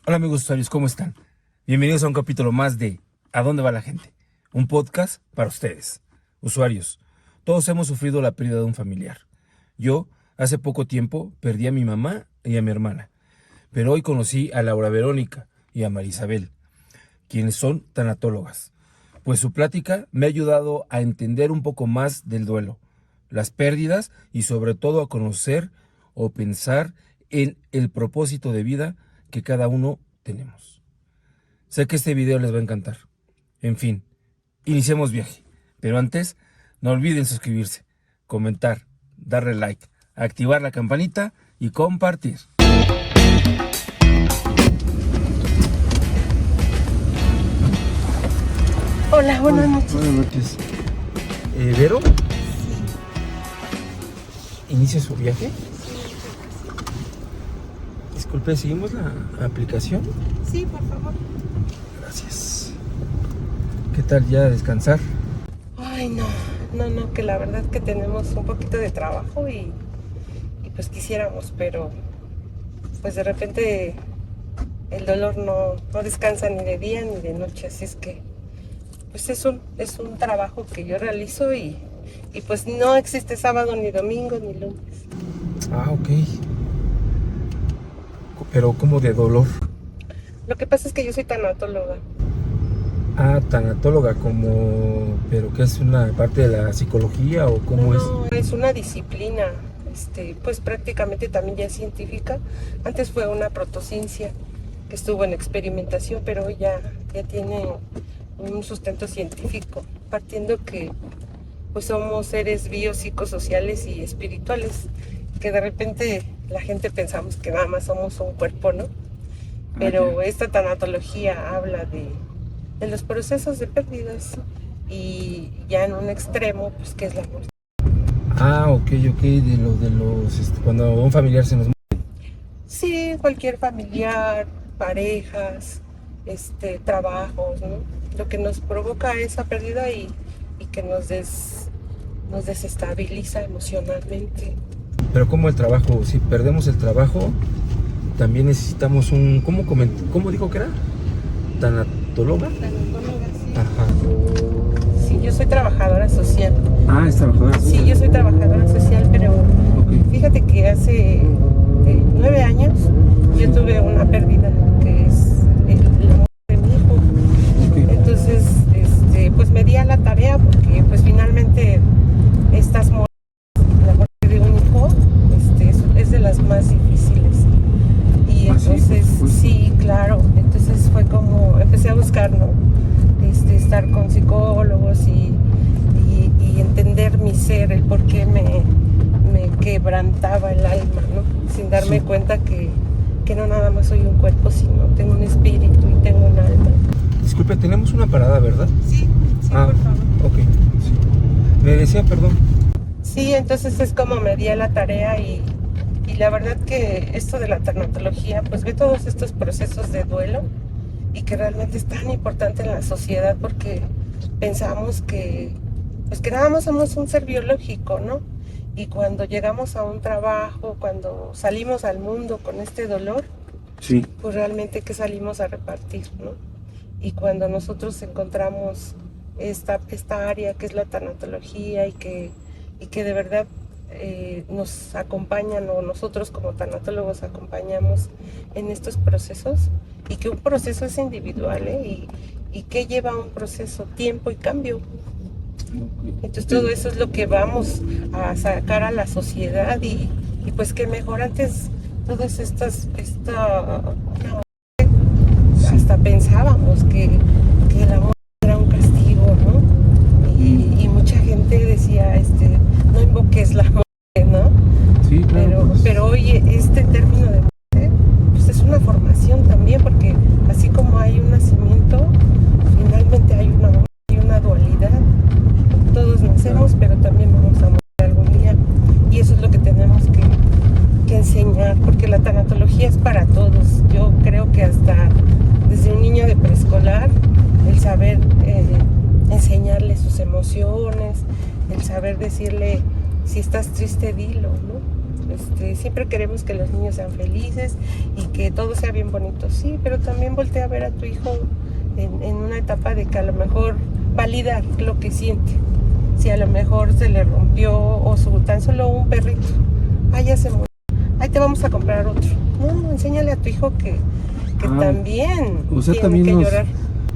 Hola amigos usuarios, ¿cómo están? Bienvenidos a un capítulo más de ¿A dónde va la gente? Un podcast para ustedes, usuarios. Todos hemos sufrido la pérdida de un familiar. Yo, hace poco tiempo, perdí a mi mamá y a mi hermana. Pero hoy conocí a Laura Verónica y a Marisabel, quienes son tanatólogas. Pues su plática me ha ayudado a entender un poco más del duelo, las pérdidas y sobre todo a conocer o pensar en el propósito de vida que cada uno tenemos. Sé que este video les va a encantar. En fin, iniciemos viaje. Pero antes, no olviden suscribirse, comentar, darle like, activar la campanita y compartir. Hola, buenas noches. Buenas noches. ¿Vero? ¿Inicia su viaje? Disculpe, ¿seguimos la aplicación? Sí, por favor. Gracias. ¿Qué tal ya descansar? Ay, no, que la verdad que tenemos un poquito de trabajo y pues quisiéramos, pero pues de repente el dolor no descansa ni de día ni de noche, así es que pues es un trabajo que yo realizo y pues no existe sábado ni domingo ni lunes. Ah, ok. Pero ¿cómo de dolor? Lo que pasa es que yo soy tanatóloga. Ah, tanatóloga, como... ¿Pero qué es una parte de la psicología o cómo es? No, es una disciplina, pues prácticamente también ya es científica. Antes fue una protociencia que estuvo en experimentación, pero hoy ya tiene un sustento científico, partiendo que pues somos seres biopsicosociales y espirituales, que de repente la gente pensamos que nada más somos un cuerpo, ¿no? Pero esta tanatología habla de los procesos de pérdidas y ya en un extremo, pues que es la muerte. Ah, ok, de los cuando un familiar se nos muere. Sí, cualquier familiar, parejas, trabajos, ¿no? Lo que nos provoca esa pérdida y que nos desestabiliza emocionalmente. Pero como el trabajo, si perdemos el trabajo, también necesitamos un... ¿Cómo dijo que era? ¿Tanatóloga? Tanatóloga, sí. Ajá. Sí, yo soy trabajadora social. Ah, es trabajadora. Sí, yo soy trabajadora social, pero fíjate que hace 9 años yo tuve una pérdida, que es la muerte de mi hijo. Okay. Entonces, pues me di a la tarea porque pues finalmente estas muertes, la muerte de un hijo, es de las más difíciles. Y entonces, sí, claro, entonces fue como, empecé a buscar, ¿no? Estar con psicólogos y entender mi ser, el por qué me quebrantaba el alma, ¿no? Sin darme cuenta que no nada más soy un cuerpo, sino tengo un espíritu y tengo un alma. Disculpe, tenemos una parada, ¿verdad? Sí, por favor. Ok, sí. Me decía, perdón. Sí, entonces es como me di a la tarea y la verdad que esto de la tanatología pues ve todos estos procesos de duelo y que realmente es tan importante en la sociedad porque pensamos que pues que nada más somos un ser biológico, ¿no? Y cuando llegamos a un trabajo, cuando salimos al mundo con este dolor, Sí. pues realmente que salimos a repartir, ¿no? Y cuando nosotros encontramos esta área que es la tanatología y que de verdad nos acompañan o nosotros como tanatólogos acompañamos en estos procesos y que un proceso es individual y que lleva un proceso, tiempo y cambio. Entonces todo eso es lo que vamos a sacar a la sociedad y pues que mejor antes todas hasta pensábamos que el amor era un castigo, ¿no? Y mucha gente decía, no invoques la muerte, ¿no? Sí, claro. Pero hoy este término de muerte, pues es una formación también, porque así como hay un nacimiento, finalmente hay una muerte, hay una dualidad. Todos nacemos, pero también vamos a morir algún día. Y eso es lo que tenemos que enseñar, porque la tanatología es para todos. Yo creo que hasta desde un niño de preescolar, el saber enseñarle sus emociones, el saber decirle, si estás triste, dilo, ¿no? Siempre queremos que los niños sean felices y que todo sea bien bonito, sí, pero también voltea a ver a tu hijo en una etapa de que a lo mejor validar lo que siente. Si a lo mejor se le rompió o tan solo un perrito, ya se murió, ahí te vamos a comprar otro. No, enséñale a tu hijo que también o sea, tiene también que llorar.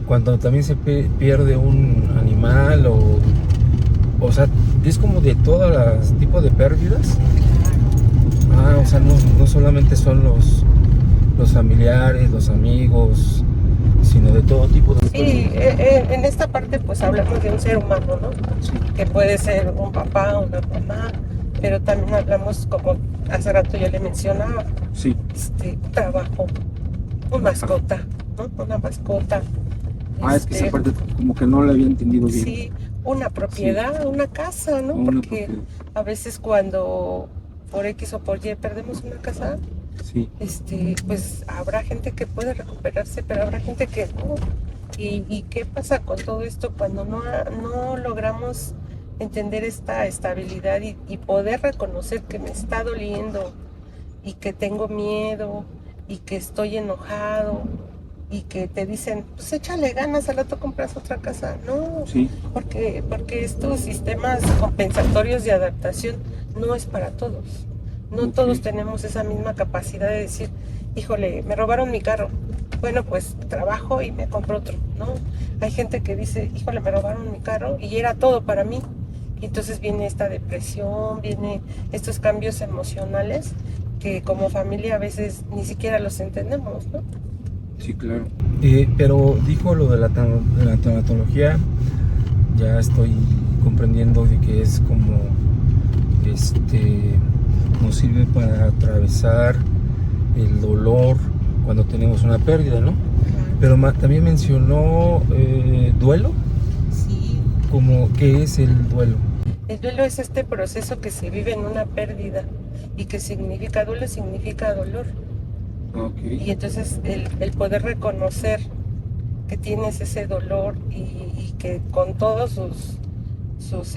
Cuando también se pierde un animal o sea, es como de todos los tipos de pérdidas. O sea, no solamente son los familiares, los amigos, sino de todo tipo de Sí, en esta parte pues hablamos de un ser humano, ¿no? Sí. Que puede ser un papá, una mamá, pero también hablamos, como hace rato yo le mencionaba, Sí. trabajo, una mascota, ¿no? Una mascota. Es que esa parte como que no la había entendido bien. Sí, una propiedad, una casa, ¿no? Porque a veces cuando por X o por Y perdemos una casa, sí, pues habrá gente que puede recuperarse, pero habrá gente que no. ¿Y qué pasa con todo esto cuando no logramos entender esta estabilidad y poder reconocer que me está doliendo y que tengo miedo y que estoy enojado y que te dicen, pues échale ganas, al rato compras otra casa? No, sí, porque estos sistemas compensatorios de adaptación no es para todos. No todos tenemos esa misma capacidad de decir, híjole, me robaron mi carro. Bueno, pues trabajo y me compro otro, ¿no? Hay gente que dice, híjole, me robaron mi carro y era todo para mí. Y entonces viene esta depresión, viene estos cambios emocionales que como familia a veces ni siquiera los entendemos, ¿no? Sí, claro. Pero dijo lo de la tanatología, ya estoy comprendiendo de que es como, nos sirve para atravesar el dolor cuando tenemos una pérdida, ¿no? Pero también mencionó duelo. Sí. Como, ¿qué es el duelo? El duelo es este proceso que se vive en una pérdida y que significa, duelo significa dolor. Okay. Y entonces el poder reconocer que tienes ese dolor y que con todos sus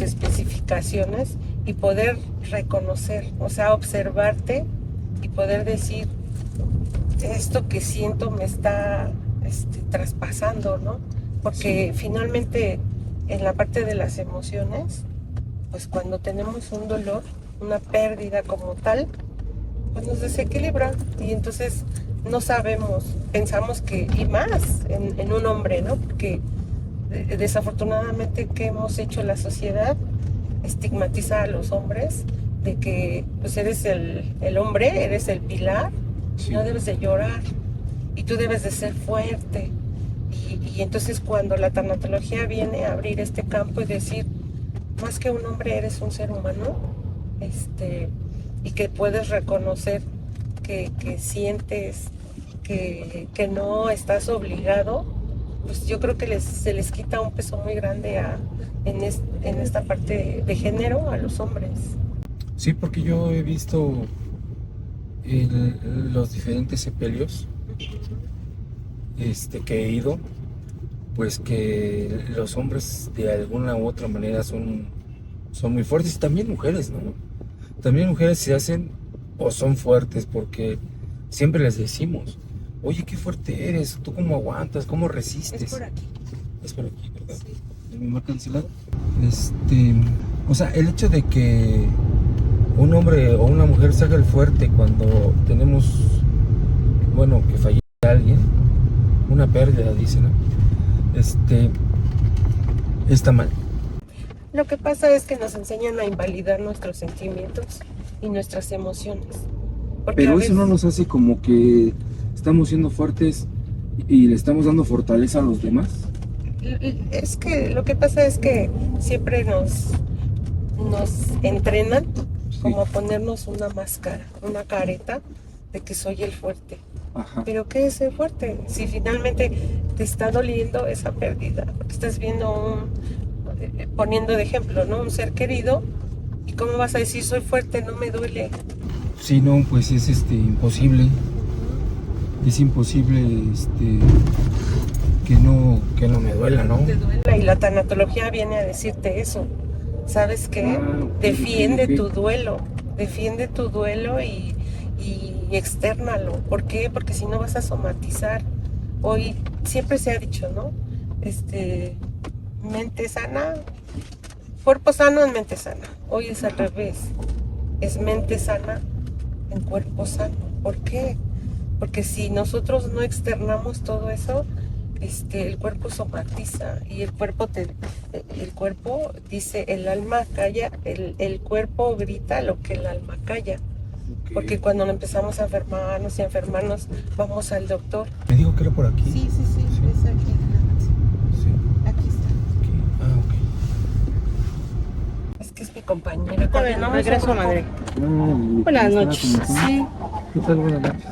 especificaciones y poder reconocer, o sea, observarte y poder decir, esto que siento me está traspasando, ¿no? Porque finalmente en la parte de las emociones, pues cuando tenemos un dolor, una pérdida como tal, pues nos desequilibra y entonces no sabemos, pensamos que, y más en un hombre, ¿no? Porque desafortunadamente, ¿qué hemos hecho la sociedad? Estigmatiza a los hombres de que pues eres el hombre, eres el pilar, no debes de llorar y tú debes de ser fuerte. Y entonces cuando la tanatología viene a abrir este campo y decir, más que un hombre eres un ser humano, y que puedes reconocer que sientes, que no estás obligado, pues yo creo que se les quita un peso muy grande en esta parte de género a los hombres. Sí, porque yo he visto los diferentes sepelios que he ido, pues que los hombres de alguna u otra manera son muy fuertes, y también mujeres, ¿no? También mujeres se hacen o son fuertes, porque siempre les decimos, oye, qué fuerte eres, tú cómo aguantas, cómo resistes. Es por aquí. Es por aquí, ¿verdad? Sí. ¿Es mi marca cancelado? O sea, el hecho de que un hombre o una mujer se haga el fuerte cuando tenemos, bueno, que fallece alguien, una pérdida, dice, ¿no? Está mal. Lo que pasa es que nos enseñan a invalidar nuestros sentimientos y nuestras emociones. Pero eso no nos hace como que estamos siendo fuertes y le estamos dando fortaleza a los demás. Es que lo que pasa es que siempre nos entrenan como a ponernos una máscara, una careta de que soy el fuerte. Ajá. Pero ¿qué es ser fuerte? Si finalmente te está doliendo esa pérdida, porque estás viendo poniendo de ejemplo, ¿no? Un ser querido, ¿y cómo vas a decir soy fuerte, no me duele? Sí, no, pues es imposible. Es imposible que no me duela, ¿no? Te duela, y la tanatología viene a decirte eso. ¿Sabes qué? Defiende tu duelo. defiende tu duelo y externalo. ¿Por qué? Porque si no vas a somatizar. Hoy siempre se ha dicho, ¿no? Mente sana, cuerpo sano en mente sana. Hoy es al revés. Es mente sana en cuerpo sano. ¿Por qué? Porque si nosotros no externamos todo eso, el cuerpo somatiza y el cuerpo dice, el alma calla, el cuerpo grita lo que el alma calla. Okay. Porque cuando empezamos a enfermarnos y a enfermarnos, vamos al doctor. Me dijo que era por aquí. Sí, es aquí. Sí. Aquí está. Okay. Ah, ok. Es que es mi compañera. No, regreso a Madrid. Buenas Buenas noches. Sí, ¿Qué tal? Buenas noches.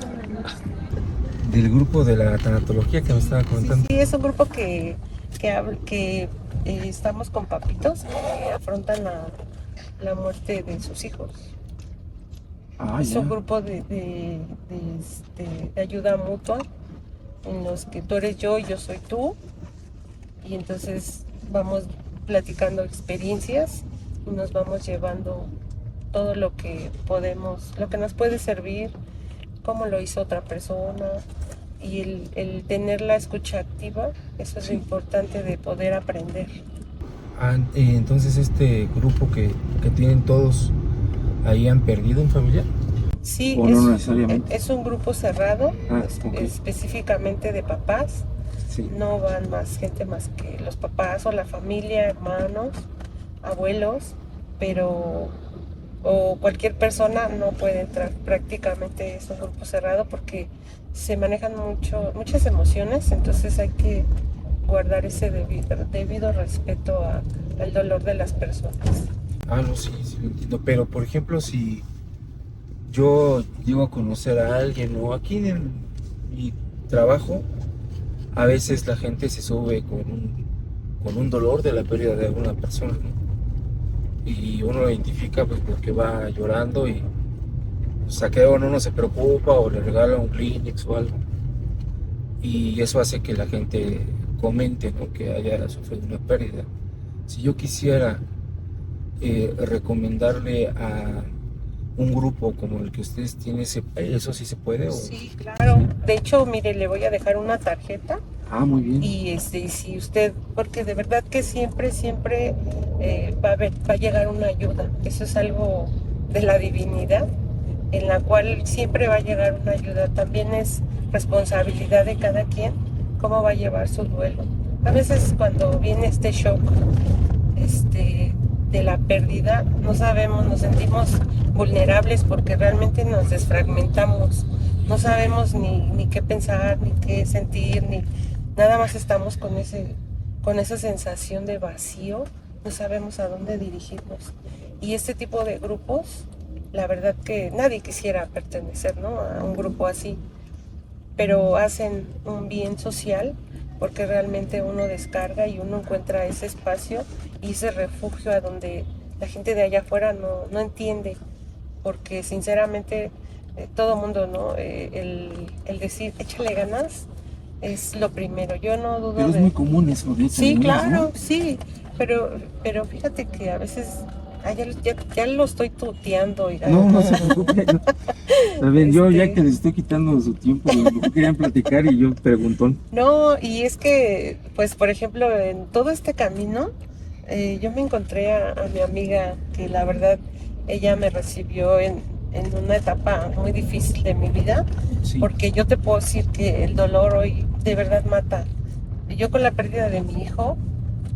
Del grupo de la tanatología que me estaba comentando. sí, es un grupo que estamos con papitos que afrontan la muerte de sus hijos. Es un grupo de ayuda mutua en los que tú eres yo y yo soy tú, y entonces vamos platicando experiencias y nos vamos llevando todo lo que podemos, lo que nos puede servir, cómo lo hizo otra persona, y el tener la escucha activa, eso es lo importante de poder aprender. Entonces este grupo que tienen todos ahí han perdido un familiar. Sí, ¿O no necesariamente? es un grupo cerrado, Okay. específicamente de papás. Sí. No van más gente más que los papás o la familia, hermanos, abuelos, pero o cualquier persona no puede entrar. Prácticamente es un grupo cerrado porque se manejan muchas emociones, entonces hay que guardar ese debido respeto al dolor de las personas. No, sí, lo entiendo. Pero, por ejemplo, si yo llego a conocer a alguien o aquí en mi trabajo, a veces la gente se sube con un dolor de la pérdida de alguna persona, ¿no? Y uno lo identifica pues porque va llorando y pues, a que uno no se preocupa o le regala un Kleenex o algo. Y eso hace que la gente comente, ¿no?, que haya sufrido una pérdida. Si yo quisiera recomendarle a un grupo como el que ustedes tienen, ¿eso sí se puede? ¿O? Sí, claro. De hecho, mire, le voy a dejar una tarjeta. Muy bien. Y si usted, porque de verdad que siempre va a llegar una ayuda. Eso es algo de la divinidad, en la cual siempre va a llegar una ayuda. También es responsabilidad de cada quien cómo va a llevar su duelo. A veces cuando viene este shock, de la pérdida, no sabemos, nos sentimos vulnerables porque realmente nos desfragmentamos. No sabemos ni qué pensar, ni qué sentir, ni nada más estamos con esa sensación de vacío, no sabemos a dónde dirigirnos. Y este tipo de grupos, la verdad que nadie quisiera pertenecer, ¿no?, a un grupo así, pero hacen un bien social porque realmente uno descarga y uno encuentra ese espacio y ese refugio a donde la gente de allá afuera no entiende, porque sinceramente todo mundo, ¿no? El decir échale ganas es lo primero. Yo no dudo. Pero es muy común eso de Sí, ganas, claro, ¿no? sí, pero fíjate que a veces ya lo estoy tuteando. No se preocupe. No. Está bien, yo ya que les estoy quitando su tiempo, no querían platicar y yo preguntón. No, y es que, pues, por ejemplo, en todo este camino, yo me encontré a mi amiga que la verdad, ella me recibió en una etapa muy difícil de mi vida, Sí. porque yo te puedo decir que el dolor hoy de verdad mata. Yo con la pérdida de mi hijo,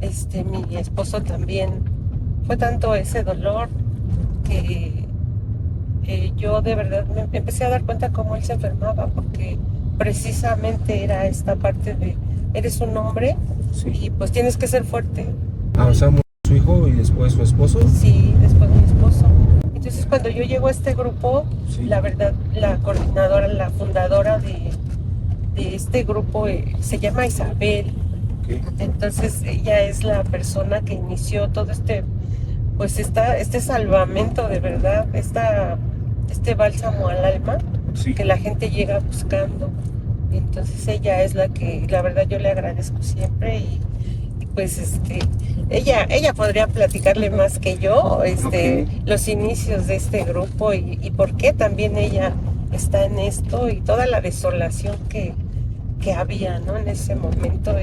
mi esposo también, fue tanto ese dolor que yo de verdad me empecé a dar cuenta cómo él se enfermaba, porque precisamente era esta parte de eres un hombre, Sí. y pues tienes que ser fuerte. O sea, murió su hijo y después su esposo. Sí, después mi esposo. Entonces cuando yo llego a este grupo, Sí. la verdad, la coordinadora, la fundadora de este grupo se llama Isabel. Okay. Entonces ella es la persona que inició todo pues este salvamento de verdad, este bálsamo al alma, Sí. que la gente llega buscando. Entonces ella es la que, la verdad, yo le agradezco siempre, y pues ella podría platicarle más que yo, los inicios de este grupo y por qué también ella está en esto y toda la desolación que había, ¿no? En ese momento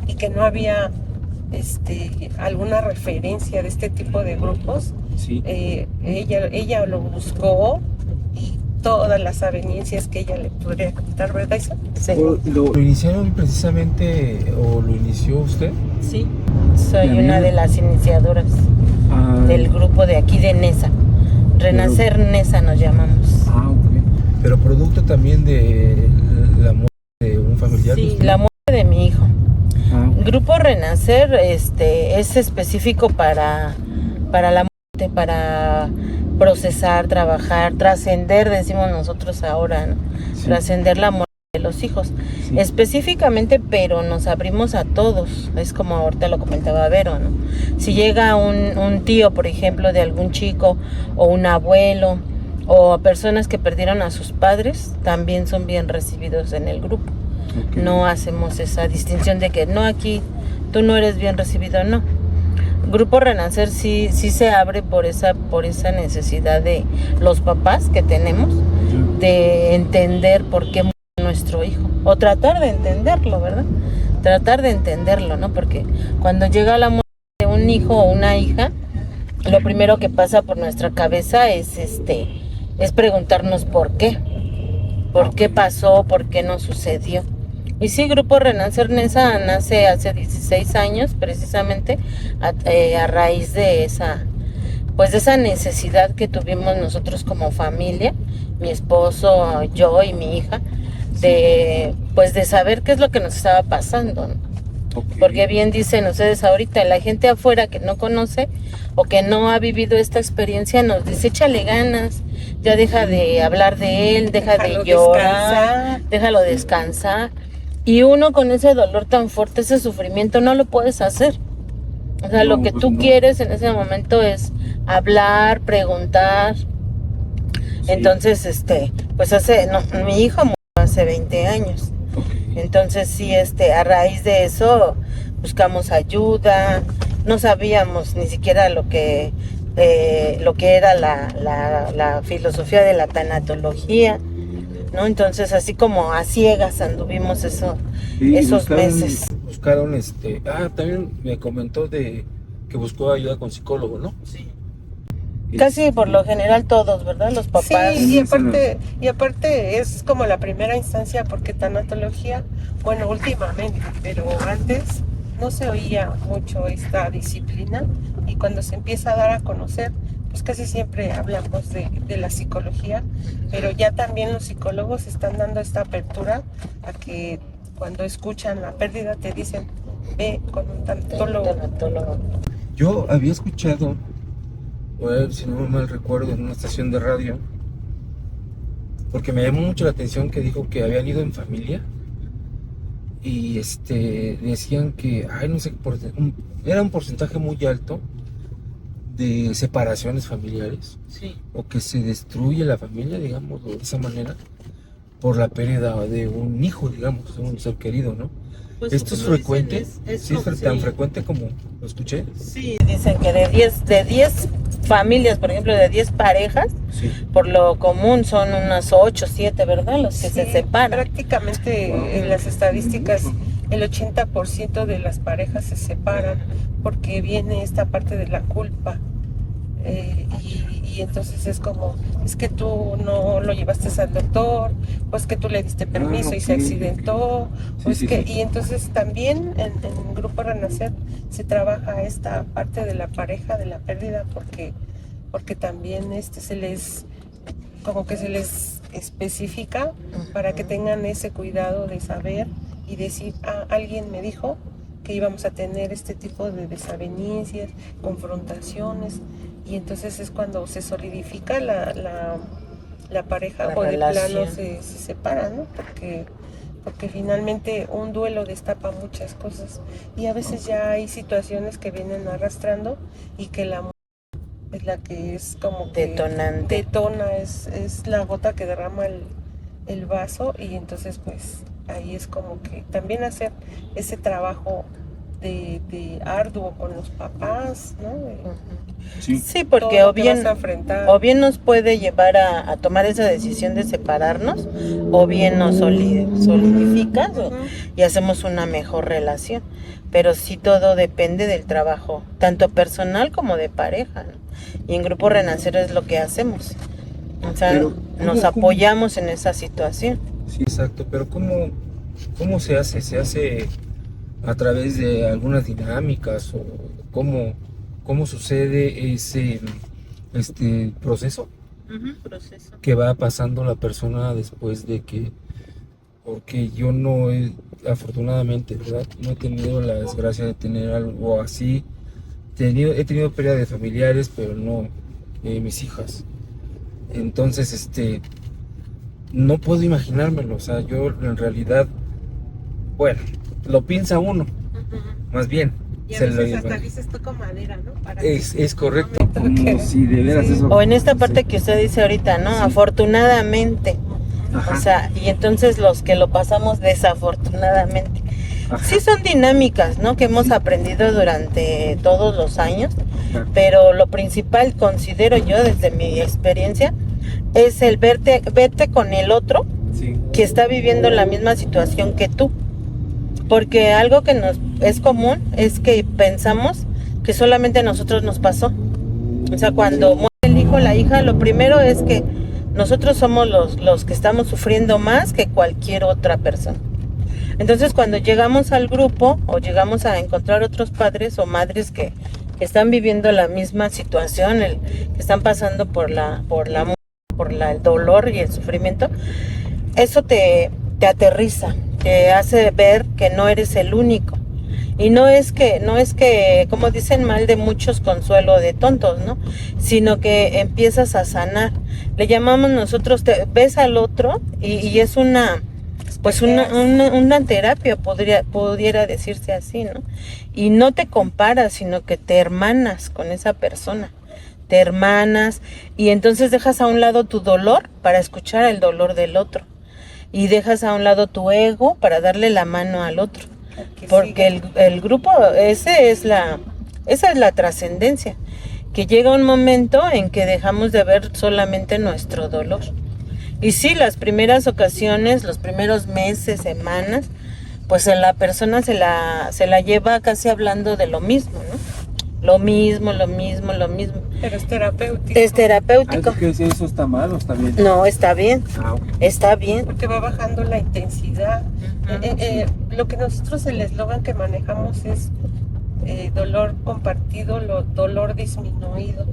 y que no había alguna referencia de este tipo de grupos. Sí. Ella lo buscó y todas las avenencias que ella le podría contar, ¿verdad, Isa? Sí. ¿Lo iniciaron precisamente o lo inició usted? Sí, soy ¿La una niña? de las iniciadoras Ah, del grupo de aquí de Nesa. Renacer Nesa nos llamamos. ok. Pero producto también de la muerte de un familiar. de Sí, usted. la muerte de mi hijo. Ok. Grupo Renacer es específico para la muerte, para procesar, trabajar, trascender, decimos nosotros ahora, ¿no? Sí. Trascender la muerte de los hijos. Sí. Específicamente, pero nos abrimos a todos. Es como ahorita lo comentaba Vero, ¿no? Si llega un tío, por ejemplo, de algún chico, o un abuelo, o personas que perdieron a sus padres, también son bien recibidos en el grupo. Ok. No hacemos esa distinción de que no, aquí tú no eres bien recibido, no. Grupo Renacer sí se abre por esa necesidad de los papás que tenemos de entender por qué murió nuestro hijo, o tratar de entenderlo, ¿verdad? Tratar de entenderlo, ¿no? Porque cuando llega la muerte de un hijo o una hija, lo primero que pasa por nuestra cabeza es preguntarnos por qué pasó, por qué no sucedió. Y sí, Grupo Renacer Nesa nace hace 16 años, precisamente a raíz de esa necesidad que tuvimos nosotros como familia, mi esposo, yo y mi hija, de saber qué es lo que nos estaba pasando, ¿no? Ok. Porque bien dicen ustedes ahorita, la gente afuera que no conoce o que no ha vivido esta experiencia nos dice, échale ganas, ya deja de hablar de él, deja Déjalo de llorar, descansar. déjalo descansar. Y uno con ese dolor tan fuerte, ese sufrimiento, no lo puedes hacer. O sea, No, lo que pues tú no. quieres en ese momento es hablar, preguntar. Sí. Entonces, mi hijo murió hace 20 años. Ok. Entonces sí, a raíz de eso buscamos ayuda, no sabíamos ni siquiera lo que era la filosofía de la tanatología, ¿no? Entonces así como a ciegas anduvimos Sí, esos meses. buscaron también me comentó que buscó ayuda con psicólogo, ¿no? Sí. Casi por lo general todos, ¿verdad? Los papás. Sí, y aparte es como la primera instancia porque tanatología, bueno, últimamente, pero antes no se oía mucho esta disciplina y cuando se empieza a dar a conocer, pues casi siempre hablamos de la psicología, pero ya también los psicólogos están dando esta apertura a que cuando escuchan la pérdida te dicen, ve con un tanatólogo. Yo había escuchado, a ver si no mal recuerdo, en una estación de radio, porque me llamó mucho la atención que dijo que habían ido en familia y decían que, no sé, era un porcentaje muy alto de separaciones familiares, Sí. o que se destruye la familia, digamos, de esa manera, por la pérdida de un hijo, digamos, de un ser querido, ¿no? Pues, ¿Esto es como frecuente? dicen, es ¿Sí es como- tan sí. frecuente como lo escuché? Sí, dicen que de 10 familias, por ejemplo, de 10 parejas, Sí. por lo común son unas 8, 7, ¿verdad? Los que se Sí, separan. prácticamente en las estadísticas el 80% de las parejas se separan porque viene esta parte de la culpa. Y entonces es como, es que tú no lo llevaste al doctor, o es que tú le diste permiso y se ok. accidentó, Sí, sí, sí. y entonces también en Grupo Renacer se trabaja esta parte de la pareja, de la pérdida, porque también como que se les especifica para que tengan ese cuidado de saber y decir, alguien me dijo que íbamos a tener este tipo de desavenencias, confrontaciones, y entonces es cuando se solidifica la pareja La o de plano relación. se separa, ¿no? Porque finalmente un duelo destapa muchas cosas y a veces ya hay situaciones que vienen arrastrando y que la mujer es la que es como que Detonante. detona, es la gota que derrama el vaso y entonces pues ahí es como que también hacer ese trabajo de arduo con los papás, ¿no? Sí, porque Todo o lo que bien, vas a enfrentar. o bien nos puede llevar a tomar esa decisión de separarnos, o bien nos solidifica Ujú. y hacemos una mejor relación. Pero sí todo depende del trabajo, tanto personal como de pareja, ¿no? Y en Grupo Renacer es lo que hacemos. O sea, Pero, nos ¿cómo? apoyamos en esa situación. Sí, exacto, pero ¿cómo se hace? ¿Se hace a través de algunas dinámicas o cómo sucede ese proceso Proceso. que va pasando la persona después de que, porque yo no he, afortunadamente, ¿verdad? No he tenido la desgracia de tener algo así. He tenido pérdida de familiares, pero no mis hijas. Entonces, no puedo imaginármelo. O sea, yo en realidad, bueno, lo piensa uno, más bien. Y a Se lo veces lleva. hasta dices toco madera, ¿no? Para Es correcto. que- Como si de veras Sí. eso. O en esta parte Sí. que usted dice ahorita, ¿no? Sí. Afortunadamente. Ajá. O sea, y entonces los que lo pasamos desafortunadamente. Ajá. Sí son dinámicas, ¿no? Que hemos Sí. aprendido durante todos los años, Ajá. pero lo principal, considero yo, desde mi experiencia, es el verte con el otro Sí. que está viviendo la misma situación que tú. Porque algo que nos es común es que pensamos que solamente a nosotros nos pasó. O sea, cuando muere el hijo o la hija, lo primero es que nosotros somos los que estamos sufriendo más que cualquier otra persona. Entonces, cuando llegamos al grupo o llegamos a encontrar otros padres o madres que están viviendo la misma situación, que están pasando por el dolor y el sufrimiento, eso te aterriza, te hace ver que no eres el único. Y no es que, como dicen mal de muchos, consuelo de tontos, ¿no? Sino que empiezas a sanar. Le llamamos nosotros, ves al otro y es pues una terapia, pudiera decirse así, ¿no? Y no te comparas, sino que te hermanas con esa persona. Te hermanas y entonces dejas a un lado tu dolor para escuchar el dolor del otro. Y dejas a un lado tu ego para darle la mano al otro. Porque el grupo, esa es la trascendencia, que llega un momento en que dejamos de ver solamente nuestro dolor. Y sí, las primeras ocasiones, los primeros meses, semanas, pues la persona se la lleva casi hablando de lo mismo, ¿no? Lo mismo. Pero es terapéutico. Es terapéutico. ¿Algo que decir eso está mal o está bien? No, está bien, Ok. está bien. Porque va bajando la intensidad. Lo que nosotros, el eslogan que manejamos es dolor compartido, dolor disminuido.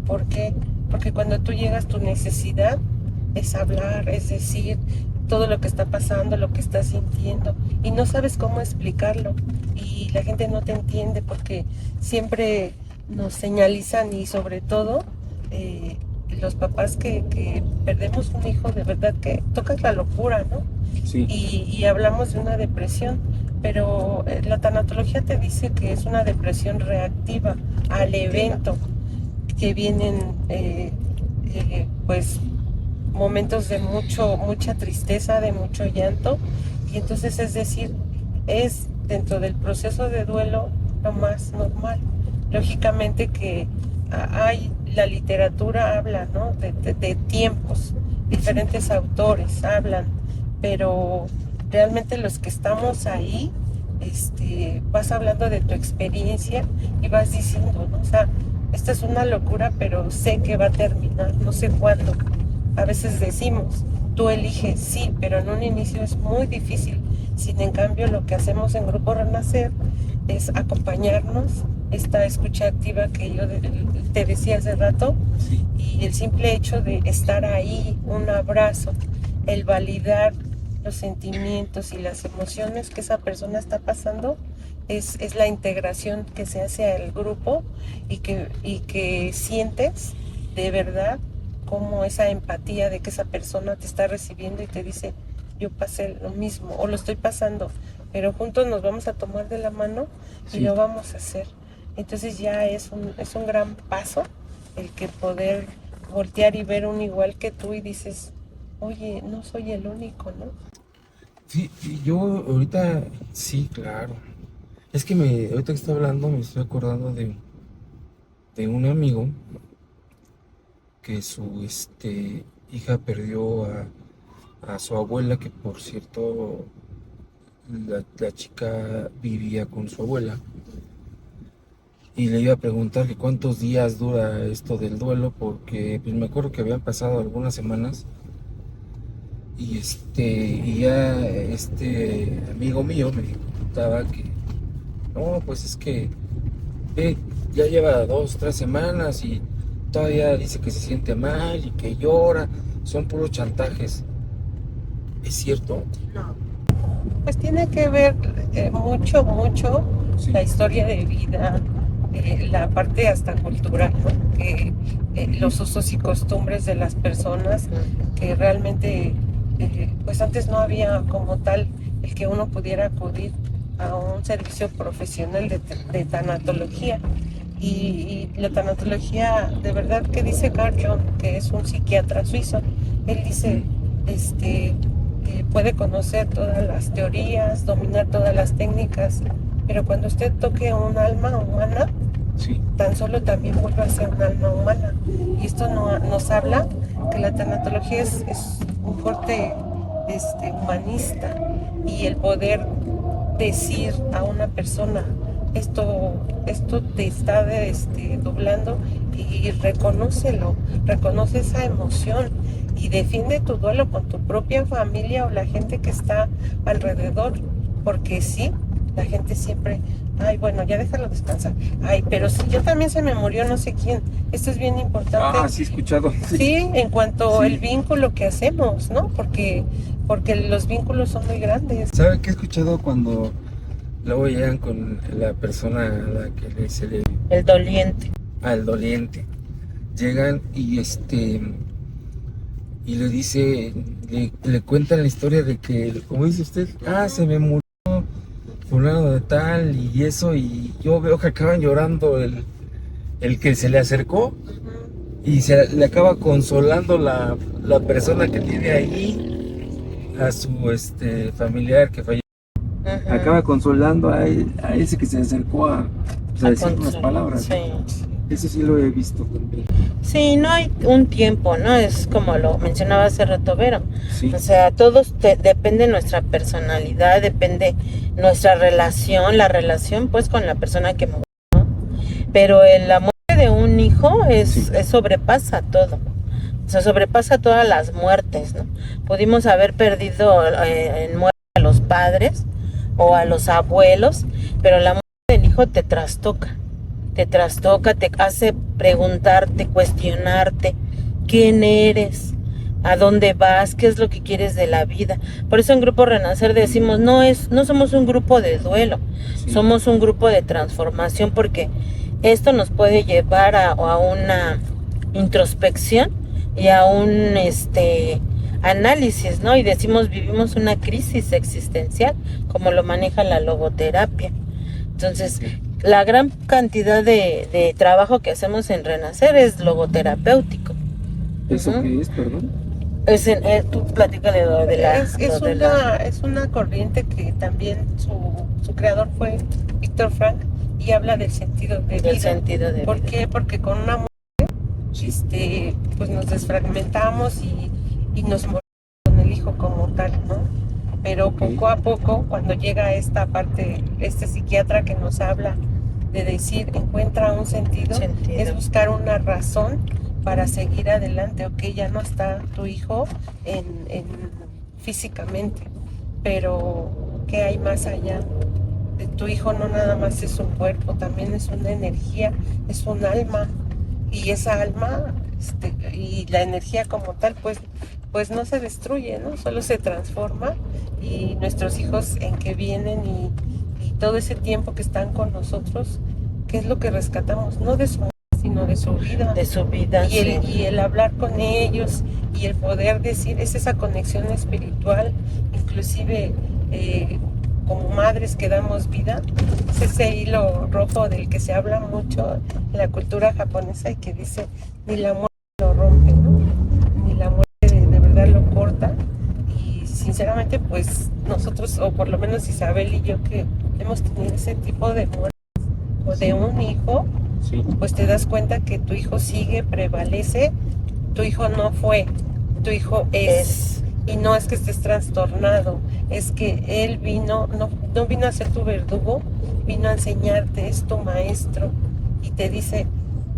¿Por qué? Porque cuando tú llegas, tu necesidad es hablar, es decir todo lo que está pasando, lo que estás sintiendo, y no sabes cómo explicarlo, y la gente no te entiende porque siempre nos señalizan, y sobre todo los papás que perdemos un hijo, de verdad que tocas la locura, ¿no? Sí. Y hablamos de una depresión, pero la tanatología te dice que es una depresión reactiva al evento, que vienen pues momentos de mucha tristeza, de mucho llanto, y entonces, es decir, es dentro del proceso de duelo lo más normal. Lógicamente que la literatura habla, ¿no? de tiempos, diferentes autores hablan, pero realmente los que estamos ahí, vas hablando de tu experiencia y vas diciendo, ¿no? O sea, esta es una locura, pero sé que va a terminar, no sé cuándo. A veces decimos, tú eliges, sí, pero en un inicio es muy difícil. Sin en cambio, lo que hacemos en Grupo Renacer es acompañarnos, esta escucha activa que yo te decía hace rato, y el simple hecho de estar ahí, un abrazo, el validar los sentimientos y las emociones que esa persona está pasando, es la integración que se hace al grupo, y que sientes de verdad como esa empatía de que esa persona te está recibiendo y te dice, yo pasé lo mismo o lo estoy pasando, pero juntos nos vamos a tomar de la mano y lo vamos a hacer. Entonces ya es un gran paso el que poder voltear y ver un igual que tú y dices, oye, no soy el único, ¿no? Sí, yo ahorita, sí, claro. Es que ahorita que estoy hablando me estoy acordando de un amigo que su hija perdió a su abuela, que por cierto la chica vivía con su abuela. Y le iba a preguntar que cuántos días dura esto del duelo, porque pues, me acuerdo que habían pasado algunas semanas. Y ya este amigo mío me contaba que no, pues es que ya lleva 2, 3 semanas y todavía dice que se siente mal y que llora. Son puros chantajes. ¿Es cierto? No. Pues tiene que ver mucho Sí. la historia de vida, la parte hasta cultural, ¿no? Que los usos y costumbres de las personas, que realmente pues antes no había como tal el que uno pudiera acudir a un servicio profesional de tanatología. Y la tanatología, de verdad que dice Carl Jung, que es un psiquiatra suizo, él dice, puede conocer todas las teorías, dominar todas las técnicas, pero cuando usted toque un alma humana, Sí. tan solo también vuelve a ser un alma humana. Y esto nos habla que la tanatología es un corte humanista, y el poder decir a una persona, esto te está doblando, y reconócelo, reconoce esa emoción y defiende tu duelo con tu propia familia o la gente que está alrededor, porque sí, la gente siempre, ay, bueno, ya déjalo descansar, ay, pero si yo también se me murió no sé quién. Esto es bien importante. Ah, sí he escuchado. Sí, en cuanto Sí. al vínculo que hacemos, ¿no? Porque los vínculos son muy grandes. ¿Sabe qué he escuchado cuando luego llegan con la persona a la que se le... El doliente. al doliente? Llegan y le dice, le cuentan la historia de que, como dice usted, se me murió fulano de tal y eso, y yo veo que acaban llorando el que se le acercó, y le acaba consolando la persona que tiene ahí a su familiar que falleció. Ujú. Acaba consolando a ese que se acercó a decir unas palabras. Sí. Eso sí lo he visto también. Sí, no hay un tiempo, ¿no? Es como lo mencionaba hace rato Vero. Sí. O sea, depende nuestra personalidad, depende nuestra relación, la relación pues con la persona que murió, ¿no? Pero la muerte de un hijo Sí. sobrepasa todo. O sea, sobrepasa todas las muertes, ¿no? Pudimos haber perdido en muerte a los padres o a los abuelos, pero la muerte del hijo te trastoca, te hace preguntarte, cuestionarte quién eres, a dónde vas, qué es lo que quieres de la vida. Por eso en Grupo Renacer decimos, no somos un grupo de duelo, Sí. somos un grupo de transformación, porque esto nos puede llevar a una introspección y a un análisis, ¿no? Y decimos, vivimos una crisis existencial, como lo maneja la logoterapia. Entonces, la gran cantidad de trabajo que hacemos en Renacer es logoterapéutico. ¿Eso Ujú. qué es, perdón? Tú platícale lo de la... Es una corriente que también su creador fue Víctor Frank, y habla del sentido de vida. del sentido de ¿Por vida. qué? Porque con una muerte, pues nos desfragmentamos y nos morimos con el hijo como tal, ¿no? Pero poco a poco, cuando llega esta parte, este psiquiatra que nos habla de decir, encuentra un sentido, es buscar una razón para seguir adelante. Ok, ya no está tu hijo físicamente, pero ¿qué hay más allá? De tu hijo no nada más es un cuerpo, también es una energía, es un alma, y esa alma y la energía como tal, pues no se destruye, ¿no? Solo se transforma, y nuestros hijos en que vienen y todo ese tiempo que están con nosotros, ¿qué es lo que rescatamos? No de su muerte, sino de su vida. De su vida, Y el hablar con ellos y el poder decir, es esa conexión espiritual, inclusive como madres que damos vida, es ese hilo rojo del que se habla mucho en la cultura japonesa, y que dice, ni la muerte lo rompe, ¿no? Ni la muerte de verdad lo corta. Y sinceramente, pues nosotros, o por lo menos Isabel y yo, que hemos tenido ese tipo de muerte o de un hijo, Sí. pues te das cuenta que tu hijo sigue, prevalece, tu hijo no fue, tu hijo es. Y no es que estés trastornado, es que él vino, no vino a ser tu verdugo, vino a enseñarte, es tu maestro y te dice,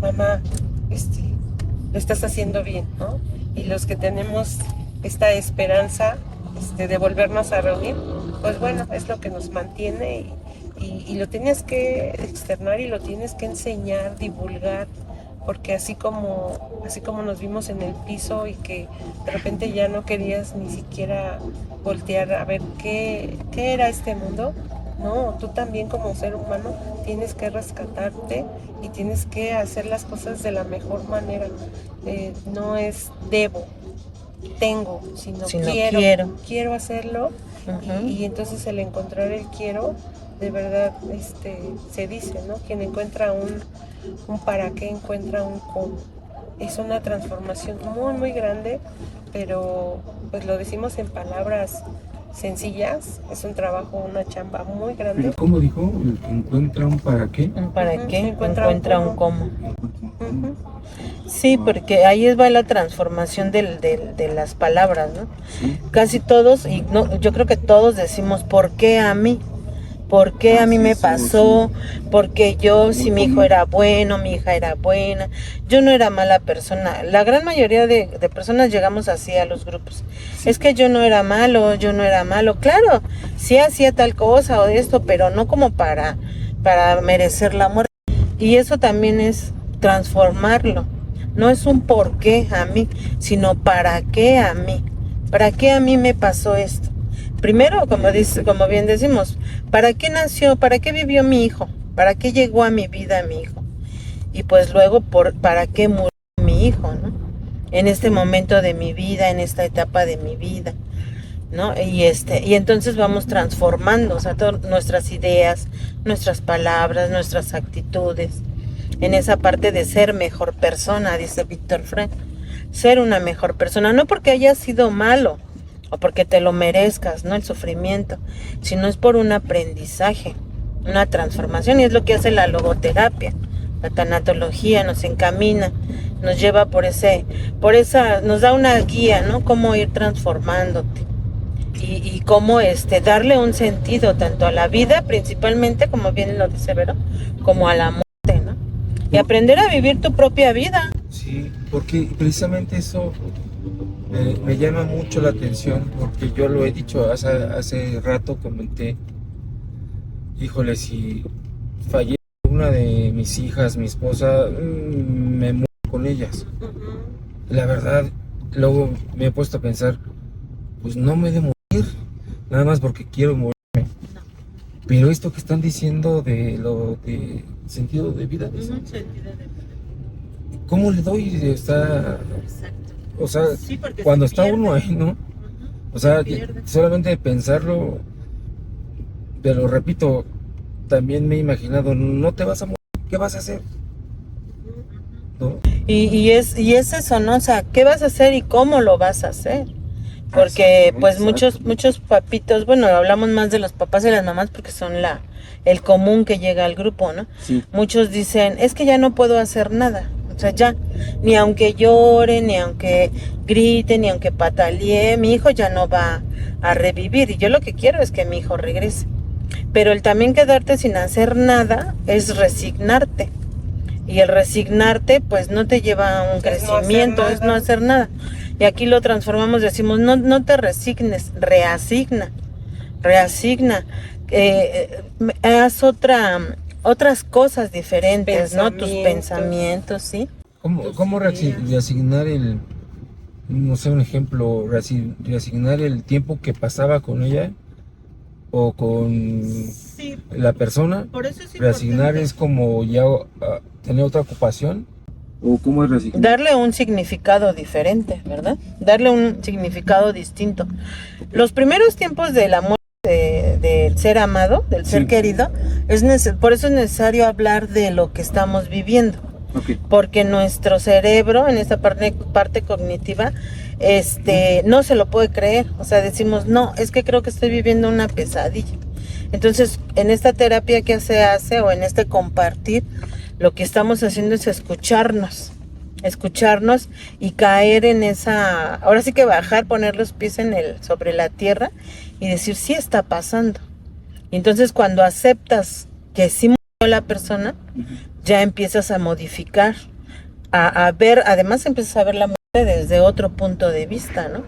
mamá, lo estás haciendo bien, ¿no? Y los que tenemos esta esperanza de volvernos a reunir, pues bueno, es lo que nos mantiene y lo tienes que externar y lo tienes que enseñar, divulgar, porque así como nos vimos en el piso y que de repente ya no querías ni siquiera voltear a ver qué era este mundo, no, tú también como ser humano tienes que rescatarte y tienes que hacer las cosas de la mejor manera. No es debo, tengo, sino quiero hacerlo. Ujú. Y entonces el encontrar el quiero, de verdad, se dice, ¿no? Quien encuentra un para qué encuentra un cómo. Es una transformación muy, muy grande, pero pues lo decimos en palabras sencillas, es un trabajo, una chamba muy grande. Pero ¿cómo dijo? ¿Encuentra un para qué? Un ¿para Ujú, qué? encuentra un Un cómo. Ujú. Sí, porque ahí va la transformación de las palabras, ¿no? Sí. Casi todos, y no, yo creo que todos decimos, ¿por qué a mí? ¿Por qué a mí me pasó? Porque yo, si mi hijo era bueno, mi hija era buena, yo no era mala persona. La gran mayoría de personas llegamos así a los grupos. Sí. Es que yo no era malo, Claro, sí hacía tal cosa o esto, pero no como para merecer la muerte. Y eso también es transformarlo. No es un por qué a mí, sino para qué a mí. ¿Para qué a mí me pasó esto? Primero, como bien decimos, ¿para qué nació? ¿Para qué vivió mi hijo? ¿Para qué llegó a mi vida mi hijo? Y pues luego, ¿para qué murió mi hijo, ¿no? En este momento de mi vida, en esta etapa de mi vida, ¿no? Y entonces vamos transformando, o sea, nuestras ideas, nuestras palabras, nuestras actitudes, en esa parte de ser mejor persona, dice Víctor Frank. Ser una mejor persona, no porque hayas sido malo, o porque te lo merezcas, ¿no? El sufrimiento, sino es por un aprendizaje, una transformación, y es lo que hace la logoterapia. La tanatología nos encamina, nos lleva por esa, nos da una guía, ¿no? Cómo ir transformándote y cómo darle un sentido tanto a la vida, principalmente, como bien lo dice Vero, como a la muerte, ¿no? Y aprender a vivir tu propia vida. Sí, porque precisamente eso me llama mucho la atención, porque yo lo he dicho hace rato, comenté, híjole, si fallece una de mis hijas, mi esposa, me muero con ellas. La verdad, luego me he puesto a pensar, pues no me he de morir, nada más porque quiero morirme. Pero esto que están diciendo de lo de sentido de vida, ¿cómo le doy? O sea, Sí, cuando está uno ahí, ¿no? O sea, solamente de pensarlo, pero repito, también me he imaginado, no te vas a morir, ¿qué vas a hacer? ¿No? Y es eso, ¿no? O sea, ¿qué vas a hacer y cómo lo vas a hacer? Porque pues muchos papitos, bueno, hablamos más de los papás y las mamás porque son el común que llega al grupo, ¿no? Sí. Muchos dicen, es que ya no puedo hacer nada. O sea, ya, ni aunque llore, ni aunque grite, ni aunque patalee, mi hijo ya no va a revivir. Y yo lo que quiero es que mi hijo regrese. Pero el también quedarte sin hacer nada es resignarte. Y el resignarte, pues no te lleva a un crecimiento, es no hacer nada. Y aquí lo transformamos, decimos, no te resignes, reasigna. Haz otras cosas diferentes, ¿no? Tus pensamientos, ¿sí? ¿Cómo reasignar no sé, un ejemplo, reasignar el tiempo que pasaba con ella o con la persona? Por eso es reasignar es como ya tener otra ocupación. ¿O cómo es reasignar? Darle un significado diferente, ¿verdad? Darle un significado distinto. Los primeros tiempos del amor del ser amado, del ser querido, por eso es necesario hablar de lo que estamos viviendo. Okay. Porque nuestro cerebro, en esta parte cognitiva, no se lo puede creer. O sea, decimos, no, es que creo que estoy viviendo una pesadilla. Entonces, en esta terapia que se hace o en este compartir, lo que estamos haciendo es escucharnos y caer en esa, ahora sí que bajar, poner los pies sobre la tierra y decir, sí está pasando. Y entonces cuando aceptas que sí murió la persona, ya empiezas a modificar, a ver, además empiezas a ver la muerte desde otro punto de vista, ¿no?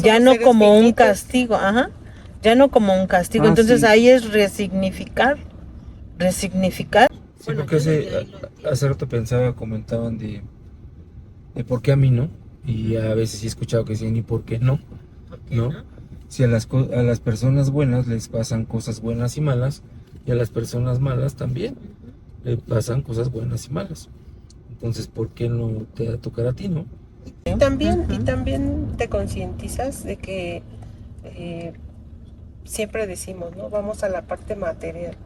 Ya no como un castigo, ya no como un castigo. Entonces ahí es resignificar. Sí, porque hace rato comentaban de por qué a mí no, y a veces sí he escuchado que dicen, ¿y por qué no? ¿No? Si a las personas buenas les pasan cosas buenas y malas, y a las personas malas también le pasan cosas buenas y malas. Entonces, ¿por qué no te va a tocar a ti, no? Y también te concientizas de que siempre decimos, ¿no? Vamos a la parte material.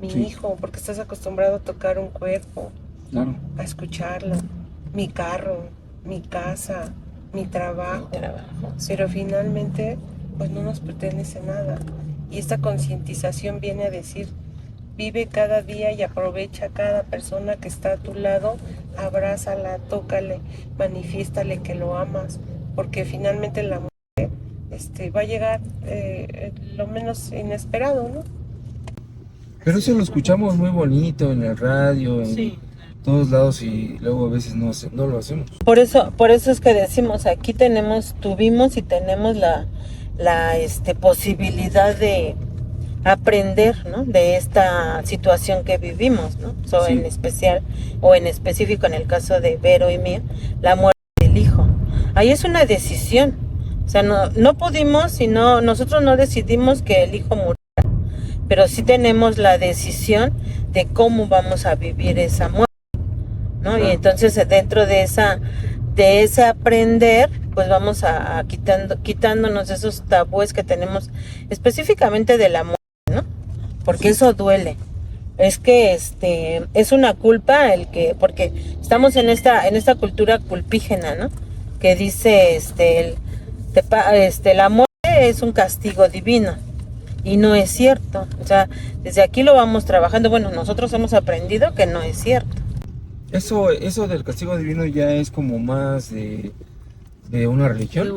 Mi hijo, porque estás acostumbrado a tocar un cuerpo, claro, a escucharlo, mi carro, mi casa, mi trabajo. Pero finalmente, pues no nos pertenece nada. Y esta concientización viene a decir, vive cada día y aprovecha cada persona que está a tu lado, abrázala, tócale, manifiéstale que lo amas, porque finalmente la muerte va a llegar lo menos inesperado, ¿no? Pero eso lo escuchamos muy bonito en el radio, en todos lados, y luego a veces no lo hacemos. Por eso es que decimos, aquí tuvimos y tenemos la posibilidad de aprender, ¿no? De esta situación que vivimos, ¿no? En especial o en específico en el caso de Vero y mío, la muerte del hijo. Ahí es una decisión. O sea, no pudimos, nosotros no decidimos que el hijo muriera, pero sí tenemos la decisión de cómo vamos a vivir esa muerte, ¿no? Y entonces dentro de ese aprender, pues vamos a quitándonos esos tabúes que tenemos específicamente de la muerte, ¿no? Porque eso duele. Es que es una culpa porque estamos en esta cultura culpígena, ¿no? Que dice la muerte es un castigo divino. Y no es cierto. O sea, desde aquí lo vamos trabajando. Bueno, nosotros hemos aprendido que no es cierto. Eso del castigo divino ya es como más de una religión.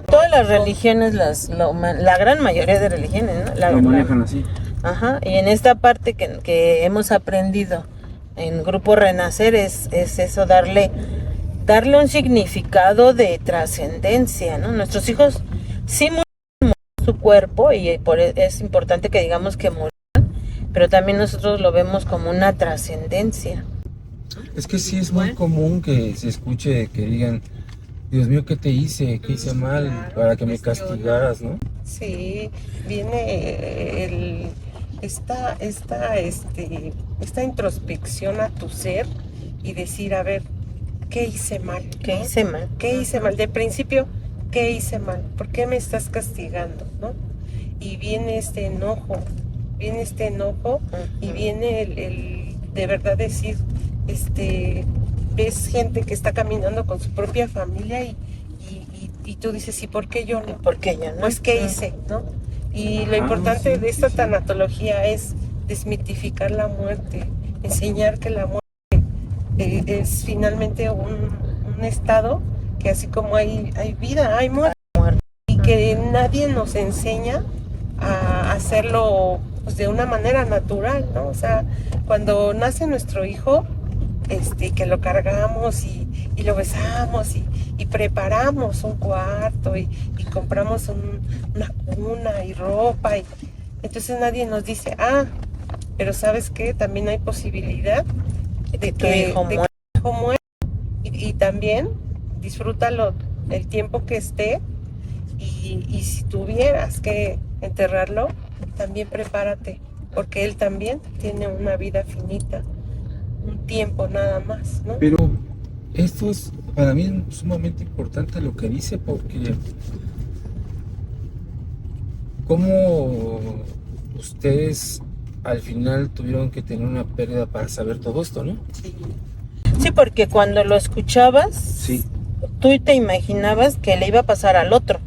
Todas las religiones, la gran mayoría de religiones, ¿no? Lo manejan así. Ajá, y en esta parte que hemos aprendido en Grupo Renacer es eso, darle un significado de trascendencia, ¿no? Nuestros hijos sí murieron su cuerpo y es importante que digamos que murieron, pero también nosotros lo vemos como una trascendencia. Es que sí es muy común que se escuche que digan, Dios mío, ¿qué te hice? ¿Qué hice mal para que me castigaras, no? Sí, viene esta introspección a tu ser y decir, a ver, ¿qué hice mal? ¿Qué hice mal? ¿Qué hice mal? De principio, ¿qué hice mal? ¿Por qué me estás castigando? ¿No? Y viene este enojo y viene el de verdad decir, ves gente que está caminando con su propia familia y tú dices, ¿y por qué yo no? ¿Por qué yo no? Pues, ¿qué hice? ¿No? Y lo importante de esta tanatología es desmitificar la muerte, enseñar que la muerte es finalmente un estado que así como hay vida, hay muerte, y que nadie nos enseña a hacerlo pues, de una manera natural, ¿no? O sea, cuando nace nuestro hijo, que lo cargamos y lo besamos y preparamos un cuarto y compramos una cuna y ropa, y entonces nadie nos dice, pero ¿sabes qué? También hay posibilidad de que tu hijo muera, y también disfrútalo el tiempo que esté, y si tuvieras que enterrarlo, también prepárate, porque él también tiene una vida finita, un tiempo nada más, ¿no? Pero esto es para mí sumamente importante lo que dice, porque ¿cómo ustedes al final tuvieron que tener una pérdida para saber todo esto, no? Sí, porque cuando lo escuchabas, tú te imaginabas que le iba a pasar al otro.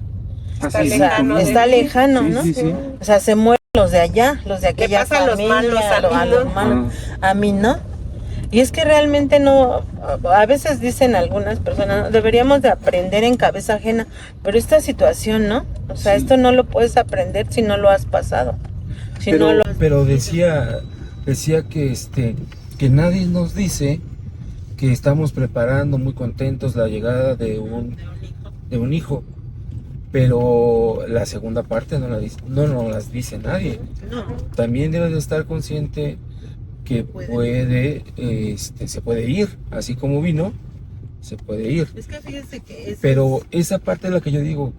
Está lejano, está lejano, ¿no? Sí. O sea, se muere los de allá, los de aquella pasa a los familia, malos, a mí a los no. malos, a mí no. Y es que realmente no, a veces dicen algunas personas, ¿no? Deberíamos de aprender en cabeza ajena, pero esta situación, ¿no? O sea, Sí. esto no lo puedes aprender si no lo has pasado. Si pero, no lo pero decía que que nadie nos dice que estamos preparando muy contentos la llegada de un hijo, pero la segunda parte no nos las dice nadie. no. También debes de estar consciente que se puede ir, así como vino, se puede ir. Es que fíjese que Pero esa parte es la que yo digo,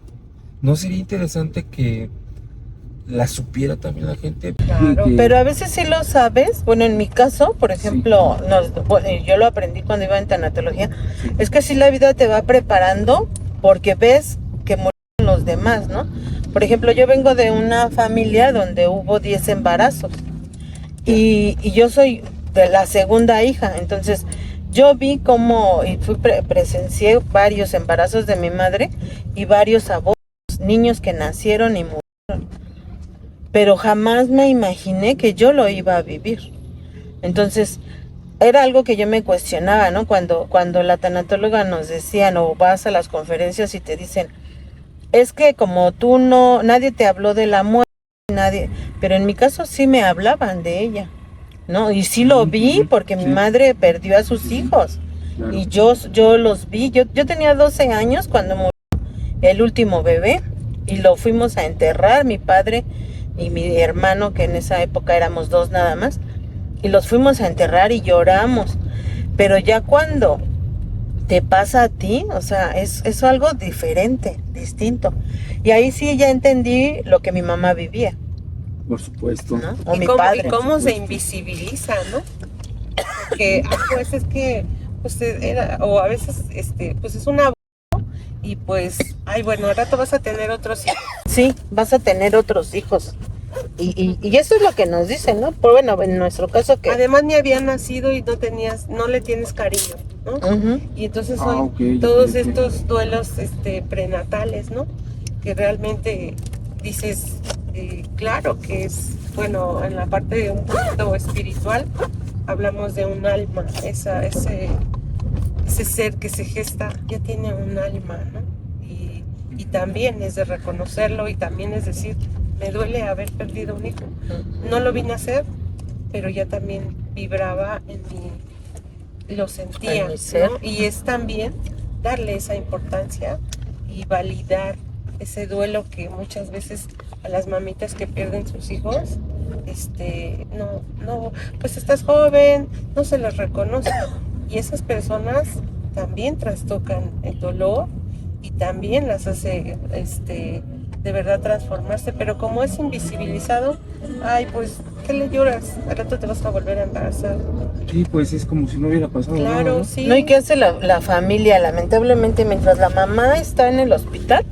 ¿no sería interesante que la supiera también la gente? Claro. Pero a veces sí lo sabes. Bueno, en mi caso, por ejemplo, yo lo aprendí cuando iba en tanatología. Sí. Es que sí la vida te va preparando porque ves que mueren los demás, ¿no? Por ejemplo, yo vengo de una familia donde hubo 10 embarazos y yo soy de la segunda hija. Entonces, yo vi cómo y presencié varios embarazos de mi madre y varios abortos, niños que nacieron y murieron. Pero jamás me imaginé que yo lo iba a vivir. Entonces, era algo que yo me cuestionaba, ¿no? Cuando la tanatóloga nos decían, o vas a las conferencias y te dicen, es que como tú no, nadie te habló de la muerte, nadie, pero en mi caso sí me hablaban de ella, ¿no? Y sí lo vi porque mi madre perdió a sus hijos. Y yo los vi, yo tenía 12 años cuando murió el último bebé y lo fuimos a enterrar, mi padre y mi hermano, que en esa época éramos 2 nada más, y los fuimos a enterrar y lloramos. Pero ya cuando te pasa a ti, o sea, es algo diferente, distinto. Y ahí sí ya entendí lo que mi mamá vivía, Por supuesto. ¿no? O Y mi cómo, padre. y cómo se invisibiliza, ¿no? Porque pues es que pues era, o a veces pues es una y pues, ay bueno, al rato vas a tener otros hijos. Sí, vas a tener otros hijos. Y eso es lo que nos dicen, ¿no? Pues bueno, en nuestro caso que... Además ni había nacido y no le tienes cariño, ¿no? Ujú. Y entonces Ah, hoy ok, todos ok. estos duelos prenatales, ¿no? Que realmente dices, claro que es, bueno, en la parte de un poquito espiritual, hablamos de un alma, ese ser que se gesta ya tiene un alma, ¿no? Y también es de reconocerlo y también es decir, me duele haber perdido un hijo. No lo vi nacer, pero ya también vibraba en mí, lo sentía, En mi ser. ¿no? Y es también darle esa importancia y validar ese duelo que muchas veces a las mamitas que pierden sus hijos, no, pues estás joven, no se les reconoce. Y esas personas también trastocan el dolor y también las hace, de verdad transformarse, pero como es invisibilizado, ay, pues, ¿qué le lloras? Al rato te vas a volver a embarazar. Sí, pues es como si no hubiera pasado nada, Claro, ¿no? sí. No, ¿y qué hace la familia? Lamentablemente, mientras la mamá está en el hospital,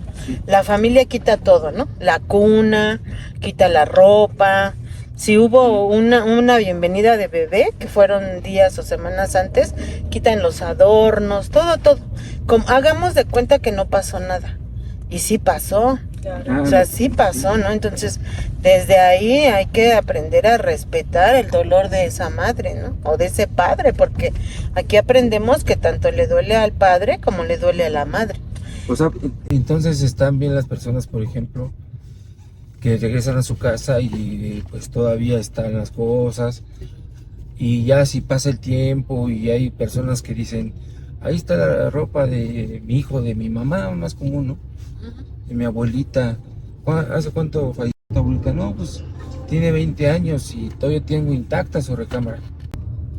la familia quita todo, ¿no? La cuna, quita la ropa. Si hubo una bienvenida de bebé, que fueron días o semanas antes, quitan los adornos, todo. Como, hagamos de cuenta que no pasó nada. Y sí pasó. Claro. O sea, sí pasó, ¿no? Entonces, desde ahí hay que aprender a respetar el dolor de esa madre, ¿no? O de ese padre, porque aquí aprendemos que tanto le duele al padre como le duele a la madre. O sea, entonces están bien las personas, por ejemplo, que regresan a su casa y pues todavía están las cosas. Y ya si pasa el tiempo y hay personas que dicen, ahí está la ropa de mi hijo, de mi mamá, más común, ¿no? De mi abuelita. ¿Hace cuánto falleció tu abuelita? No, pues tiene 20 años y todavía tengo intacta su recámara.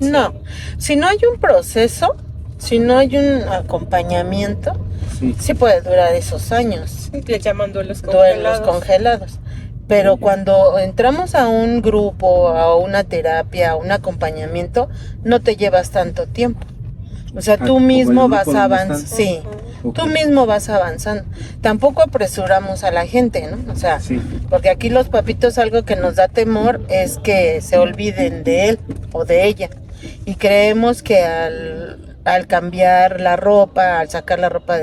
No, si no hay un proceso, si no hay un acompañamiento, Sí. sí puede durar esos años, Sí, le llaman duelos duelos congelados. congelados. Pero cuando entramos a un grupo, a una terapia, a un acompañamiento, no te llevas tanto tiempo. O sea, tú como el mismo grupo vas donde avanzando. están. Sí, Ok. tú mismo vas avanzando. Tampoco apresuramos a la gente, ¿no? O sea, Sí. porque aquí los papitos algo que nos da temor es que se olviden de él o de ella. Y creemos que al cambiar la ropa, al sacar la ropa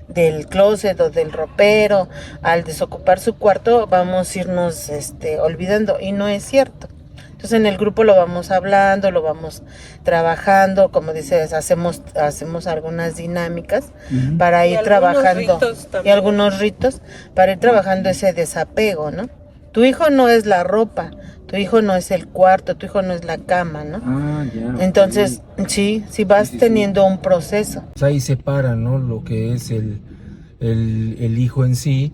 del closet o del ropero, al desocupar su cuarto, vamos a irnos olvidando, y no es cierto. Entonces en el grupo lo vamos hablando, lo vamos trabajando, como dices, hacemos algunas dinámicas para ir trabajando, y algunos ritos para ir trabajando ese desapego, ¿no? Tu hijo no es la ropa, tu hijo no es el cuarto, tu hijo no es la cama, ¿no? Ah, ya. Entonces, sí vas teniendo un proceso. O sea, ahí separa, ¿no? Lo que es el hijo en sí,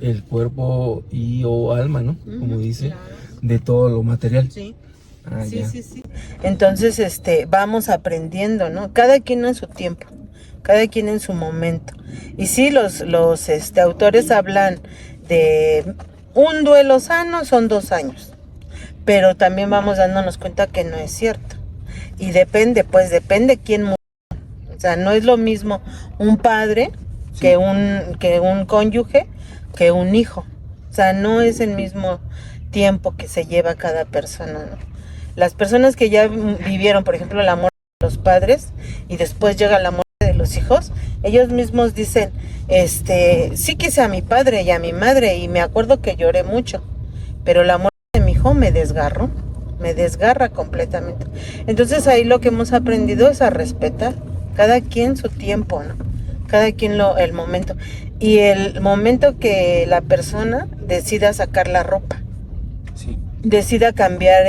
el cuerpo y o alma, ¿no? Como dice, de todo lo material. Sí. Ah, Sí, ya. sí. Entonces, vamos aprendiendo, ¿no? Cada quien en su tiempo, cada quien en su momento. Y sí, los autores hablan de un duelo sano son 2 años, pero también vamos dándonos cuenta que no es cierto. Y depende quién murió. O sea, no es lo mismo un padre que un cónyuge, que un hijo. O sea, no es el mismo tiempo que se lleva cada persona, ¿no? Las personas que ya vivieron, por ejemplo, la muerte de los padres y después llega la muerte de los hijos, ellos mismos dicen, sí quise a mi padre y a mi madre y me acuerdo que lloré mucho, pero la muerte de mi hijo me desgarra completamente. Entonces ahí lo que hemos aprendido es a respetar cada quien su tiempo, ¿no? Cada quien el momento. Y el momento que la persona decida sacar la ropa, decida cambiar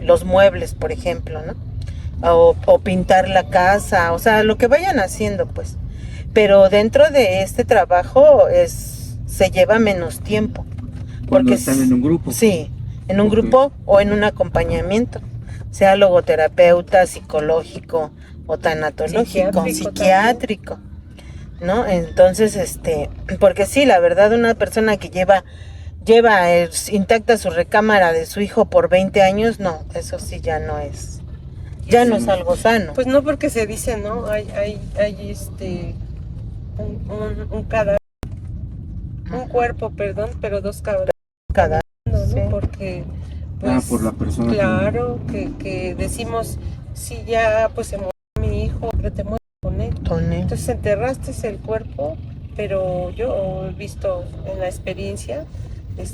los muebles, por ejemplo, ¿no? O pintar la casa, o sea, lo que vayan haciendo, pues. Pero dentro de este trabajo se lleva menos tiempo. Porque están en un grupo. Sí, en un grupo o en un acompañamiento, sea logoterapeuta, psicológico o tanatológico, psiquiátrico, ¿no? Entonces, porque sí, la verdad, una persona que lleva intacta su recámara de su hijo por 20 años, no, eso sí ya no es algo sano. Pues no, porque se dice, ¿no? Hay un cadáver, un cuerpo, perdón, pero 2 cadáveres. ¿No? Sí. Porque pues, por la persona. Claro, que decimos, sí, ya pues se murió mi hijo, pero te mueres con él. Entonces enterraste el cuerpo, pero yo he visto en la experiencia,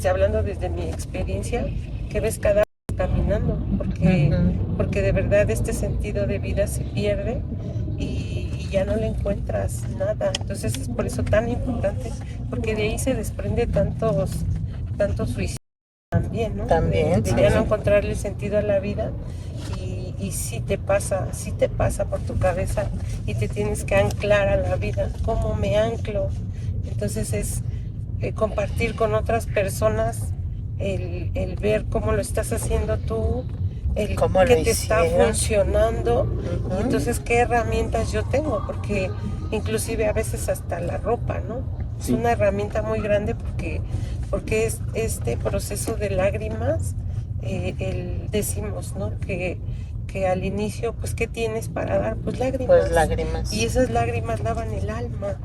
hablando desde mi experiencia, que ves cadáveres caminando, porque de verdad este sentido de vida se pierde y ya no le encuentras nada. Entonces es por eso tan importante, porque de ahí se desprende tantos suicidios también, ¿no? También, de ya no encontrarle sentido a la vida, y sí te pasa por tu cabeza y te tienes que anclar a la vida. ¿Cómo me anclo? Entonces es compartir con otras personas, el ver cómo lo estás haciendo tú, el que te está funcionando, y entonces qué herramientas yo tengo, porque inclusive a veces hasta la ropa, ¿no? Es una herramienta muy grande, porque es este proceso de lágrimas, decimos, ¿no? Que al inicio, pues, ¿qué tienes para dar? Pues lágrimas. Pues lágrimas. Y esas lágrimas lavan el alma.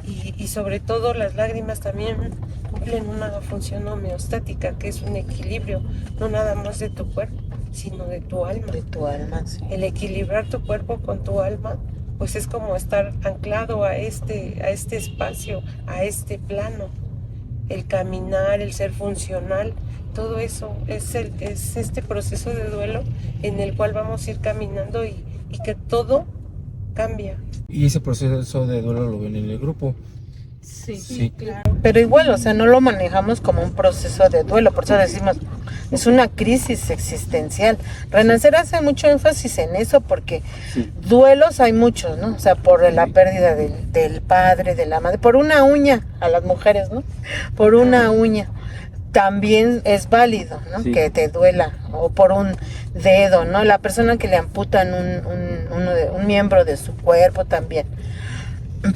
Y sobre todo las lágrimas también cumplen una función homeostática, que es un equilibrio, no nada más de tu cuerpo, sino de tu alma. De tu alma, sí. El equilibrar tu cuerpo con tu alma, pues es como estar anclado a este espacio, a este plano. El caminar, el ser funcional, todo eso es este proceso de duelo en el cual vamos a ir caminando y que todo cambia. Y ese proceso de duelo lo ven en el grupo. Sí, claro. Pero igual, o sea, no lo manejamos como un proceso de duelo, por eso decimos, es una crisis existencial. Renacer hace mucho énfasis en eso, porque duelos hay muchos, ¿no? O sea, por la pérdida del padre, de la madre, por una uña, a las mujeres, ¿no? Por una uña. También es válido, ¿no? Que te duela, o por un dedo, ¿no? La persona que le amputan un miembro de su cuerpo también.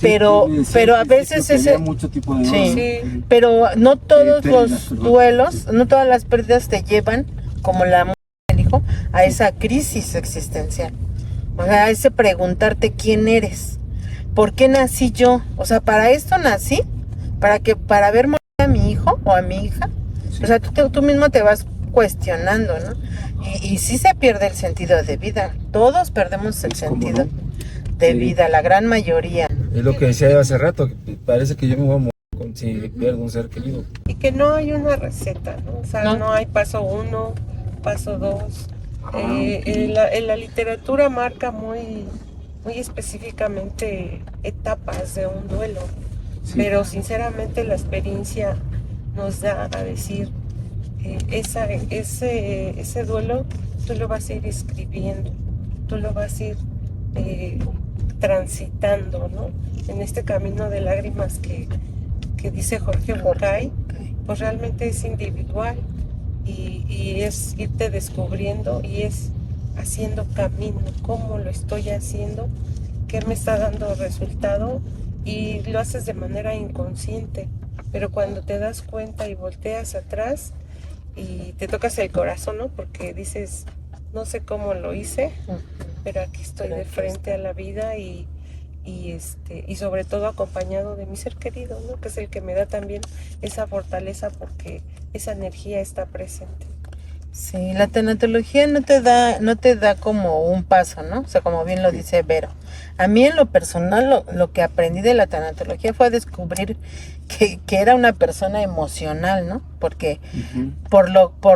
Pero a veces mucho tipo de sí, pero no todos los duelos, no todas las pérdidas te llevan, como la muerte del hijo, a esa crisis existencial. O sea, a ese preguntarte quién eres, por qué nací yo. O sea, para esto nací, para ver morir a mi hijo o a mi hija. O sea, tú mismo te vas cuestionando, ¿no? Y sí se pierde el sentido de vida. Todos perdemos el sentido de vida, la gran mayoría, ¿no? Es lo que decía hace rato, que parece que yo me voy a morir si pierdo un ser querido. Y que no hay una receta, ¿no? O sea, No. no hay paso 1, paso 2. En la literatura marca muy específicamente etapas de un duelo, Sí. pero sinceramente la experiencia nos da a decir, ese duelo tú lo vas a ir escribiendo, tú lo vas a ir transitando, ¿no? En este camino de lágrimas que dice Jorge Bucay, pues realmente es individual y es irte descubriendo y es haciendo camino, cómo lo estoy haciendo, qué me está dando resultado, y lo haces de manera inconsciente, pero cuando te das cuenta y volteas atrás y te tocas el corazón, ¿no? Porque dices, no sé cómo lo hice, pero aquí estoy de frente a la vida y sobre todo acompañado de mi ser querido, ¿no? Que es el que me da también esa fortaleza porque esa energía está presente. Sí, la tanatología no te da como un paso, ¿no? O sea, como bien lo dice Vero. A mí en lo personal lo que aprendí de la tanatología fue a descubrir que era una persona emocional, ¿no? Porque por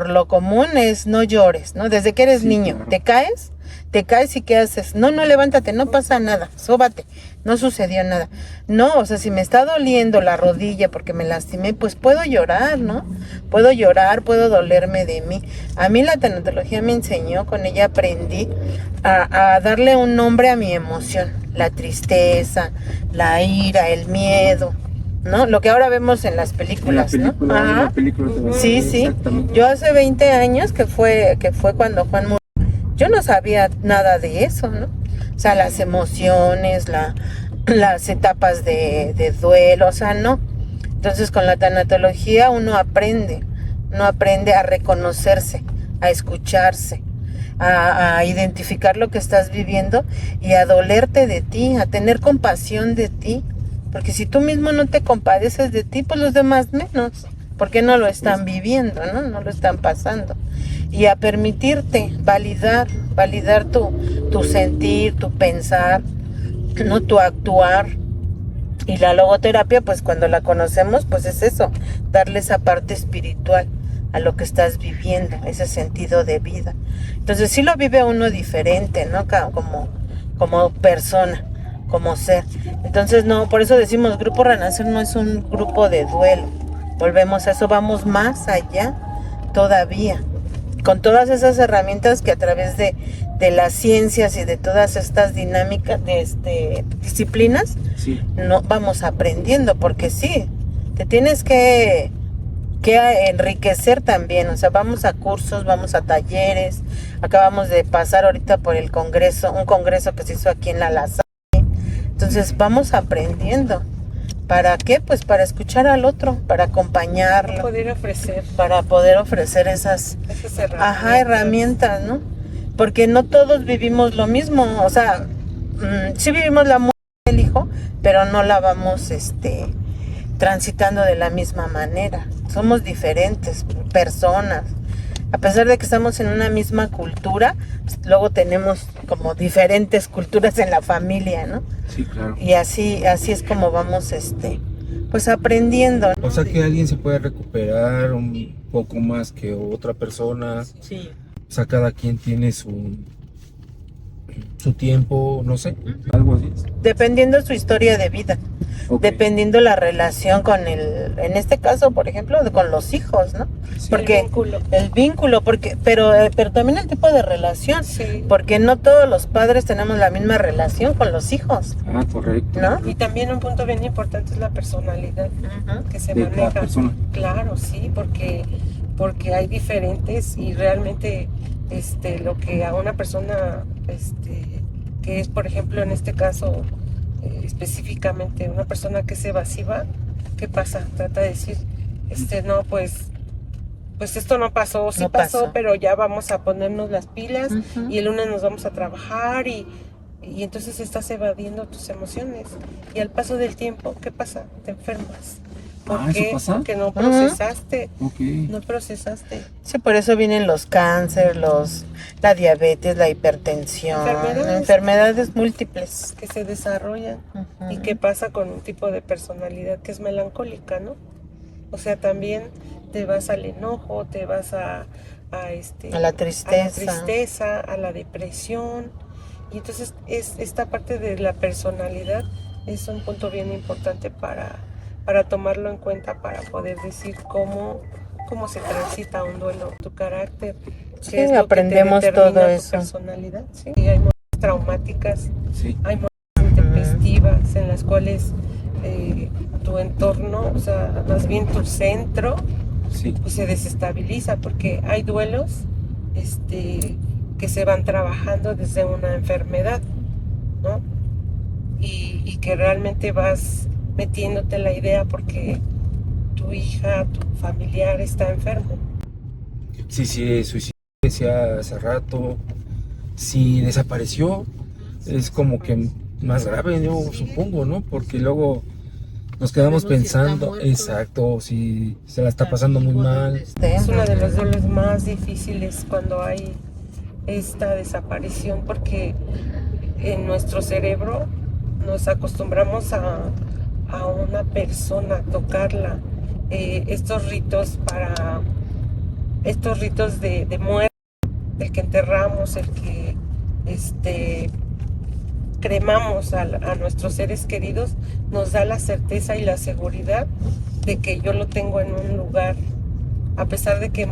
lo común es no llores, ¿no? Desde que eres niño, claro. Te caes y ¿qué haces? No, levántate, no pasa nada, sóbate, no sucedió nada. No, o sea, si me está doliendo la rodilla porque me lastimé, pues puedo llorar, ¿no? Puedo llorar, puedo dolerme de mí. A mí la tanatología me enseñó, con ella aprendí a darle un nombre a mi emoción, la tristeza, la ira, el miedo, ¿no? Lo que ahora vemos en las películas, ¿no? En la película sí. Yo hace 20 años que fue cuando Juan murió, yo no sabía nada de eso, ¿no? O sea, las emociones, las etapas de duelo, o sea, no. Entonces, con la tanatología uno aprende a reconocerse, a escucharse, a identificar lo que estás viviendo y a dolerte de ti, a tener compasión de ti. Porque si tú mismo no te compadeces de ti, pues los demás menos, porque no lo están viviendo, ¿no? No lo están pasando. Y a permitirte validar tu sentir, tu pensar, ¿no? Tu actuar. Y la logoterapia, pues cuando la conocemos, pues es eso, darle esa parte espiritual a lo que estás viviendo, ese sentido de vida. Entonces sí lo vive uno diferente, ¿no? Como persona, como ser. Entonces no, por eso decimos Grupo Renacer no es un grupo de duelo. Volvemos a eso, vamos más allá todavía, con todas esas herramientas que a través de las ciencias y de todas estas dinámicas, disciplinas, sí, no vamos aprendiendo, porque sí, te tienes que enriquecer también. O sea, vamos a cursos, vamos a talleres. Acabamos de pasar ahorita por el congreso, un congreso que se hizo aquí en La Lasalle. Entonces vamos aprendiendo. ¿Para qué? Pues para escuchar al otro, para acompañarlo, para poder ofrecer esas herramientas, ¿no? Porque no todos vivimos lo mismo. O sea, sí vivimos la muerte del hijo, pero no la vamos transitando de la misma manera. Somos diferentes personas. A pesar de que estamos en una misma cultura, pues, luego tenemos como diferentes culturas en la familia, ¿no? Sí, claro. Y así es como vamos pues aprendiendo, ¿no? O sea que alguien se puede recuperar un poco más que otra persona. Sí. O sea, cada quien tiene su tiempo, no sé, algo así. Dependiendo su historia de vida, Okay. dependiendo la relación en este caso, por ejemplo, con los hijos, ¿no? Sí. Porque el vínculo, pero también el tipo de relación, sí. Porque no todos los padres tenemos la misma relación con los hijos. Ah, correcto. ¿No? Y también un punto bien importante es la personalidad que se maneja. Cada persona. Claro, sí, porque hay diferentes y realmente lo que a una persona que es, por ejemplo, en este caso específicamente una persona que es evasiva, ¿qué pasa? Trata de decir, no, pues esto no pasó, sí no pasó, pero ya vamos a ponernos las pilas y el lunes nos vamos a trabajar y entonces estás evadiendo tus emociones y al paso del tiempo, ¿qué pasa? Te enfermas ¿Por ¿eso qué? pasa? Porque no procesaste. Ok. No procesaste. Sí, por eso vienen los cánceres, la diabetes, la hipertensión, enfermedades múltiples. Que se desarrollan. Ujú. ¿Y qué pasa con un tipo de personalidad que es melancólica, no? O sea, también te vas al enojo, te vas a la tristeza. tristeza, a la depresión. Y entonces esta parte de la personalidad es un punto bien importante para tomarlo en cuenta, para poder decir cómo se transita un duelo, tu carácter, Sí, qué es lo aprendemos que te determina todo tu eso. personalidad. ¿Sí? Y hay muertes traumáticas, Sí. hay muertes intempestivas en las cuales tu entorno, o sea, más bien tu centro, Sí. pues se desestabiliza porque hay duelos que se van trabajando desde una enfermedad, ¿no? Y que realmente vas metiéndote en la idea porque tu hija, tu familiar está enfermo. Sí, sí, suicidio decía hace rato. Si desapareció, es como que más grave, yo supongo, ¿no? Porque luego nos quedamos Sabemos si está pensando, muerto. exacto, si se la está pasando muy mal. Es uno de los duelos más difíciles cuando hay esta desaparición porque en nuestro cerebro nos acostumbramos a una persona, tocarla. Estos ritos de muerte, el que enterramos, el que cremamos a nuestros seres queridos, nos da la certeza y la seguridad de que yo lo tengo en un lugar, a pesar de que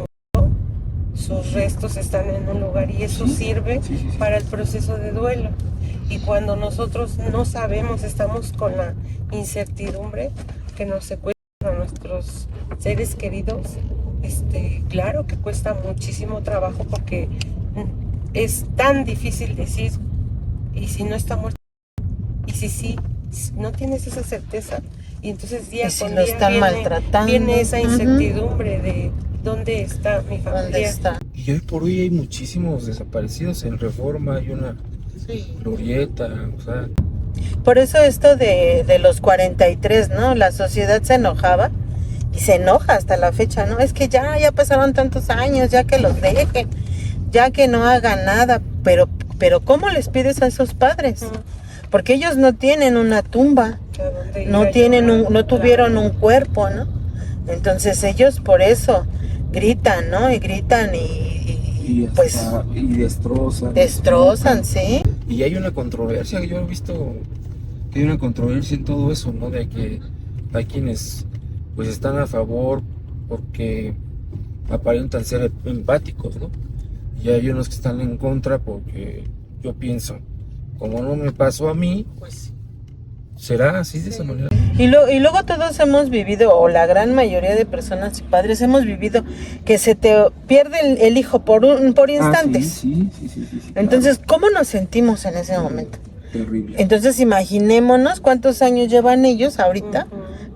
sus restos están en un lugar, y eso sirve para el proceso de duelo. Y cuando nosotros no sabemos, estamos con la incertidumbre que nos secuestran a nuestros seres queridos, claro que cuesta muchísimo trabajo porque es tan difícil decir, y si no está muerto, y si sí, no tienes esa certeza. Y entonces día Y si con lo día están maltratando. viene esa incertidumbre de dónde está mi familia. ¿Dónde está? Y hoy por hoy hay muchísimos desaparecidos. En Reforma hay una glorieta, o sea, Por eso esto de los 43, ¿no? La sociedad se enojaba y se enoja hasta la fecha, ¿no? Es que ya pasaron tantos años, ya que los dejen, ya que no hagan nada, pero ¿cómo les pides a esos padres? Porque ellos no tienen una tumba, no tuvieron un cuerpo, ¿no? Entonces ellos por eso gritan, ¿no? Y gritan y pues y destrozan. destrozan, ¿sí? Y hay una controversia, yo he visto que hay una controversia en todo eso, ¿no? De que hay quienes pues están a favor porque aparentan ser empáticos, ¿no? Y hay unos que están en contra porque yo pienso, como no me pasó a mí, pues será así de esa manera. Y luego todos hemos vivido, o la gran mayoría de personas y padres hemos vivido que se te pierde el hijo por instantes. Sí, Entonces, ¿cómo nos sentimos en ese momento? Terrible. Entonces, imaginémonos cuántos años llevan ellos ahorita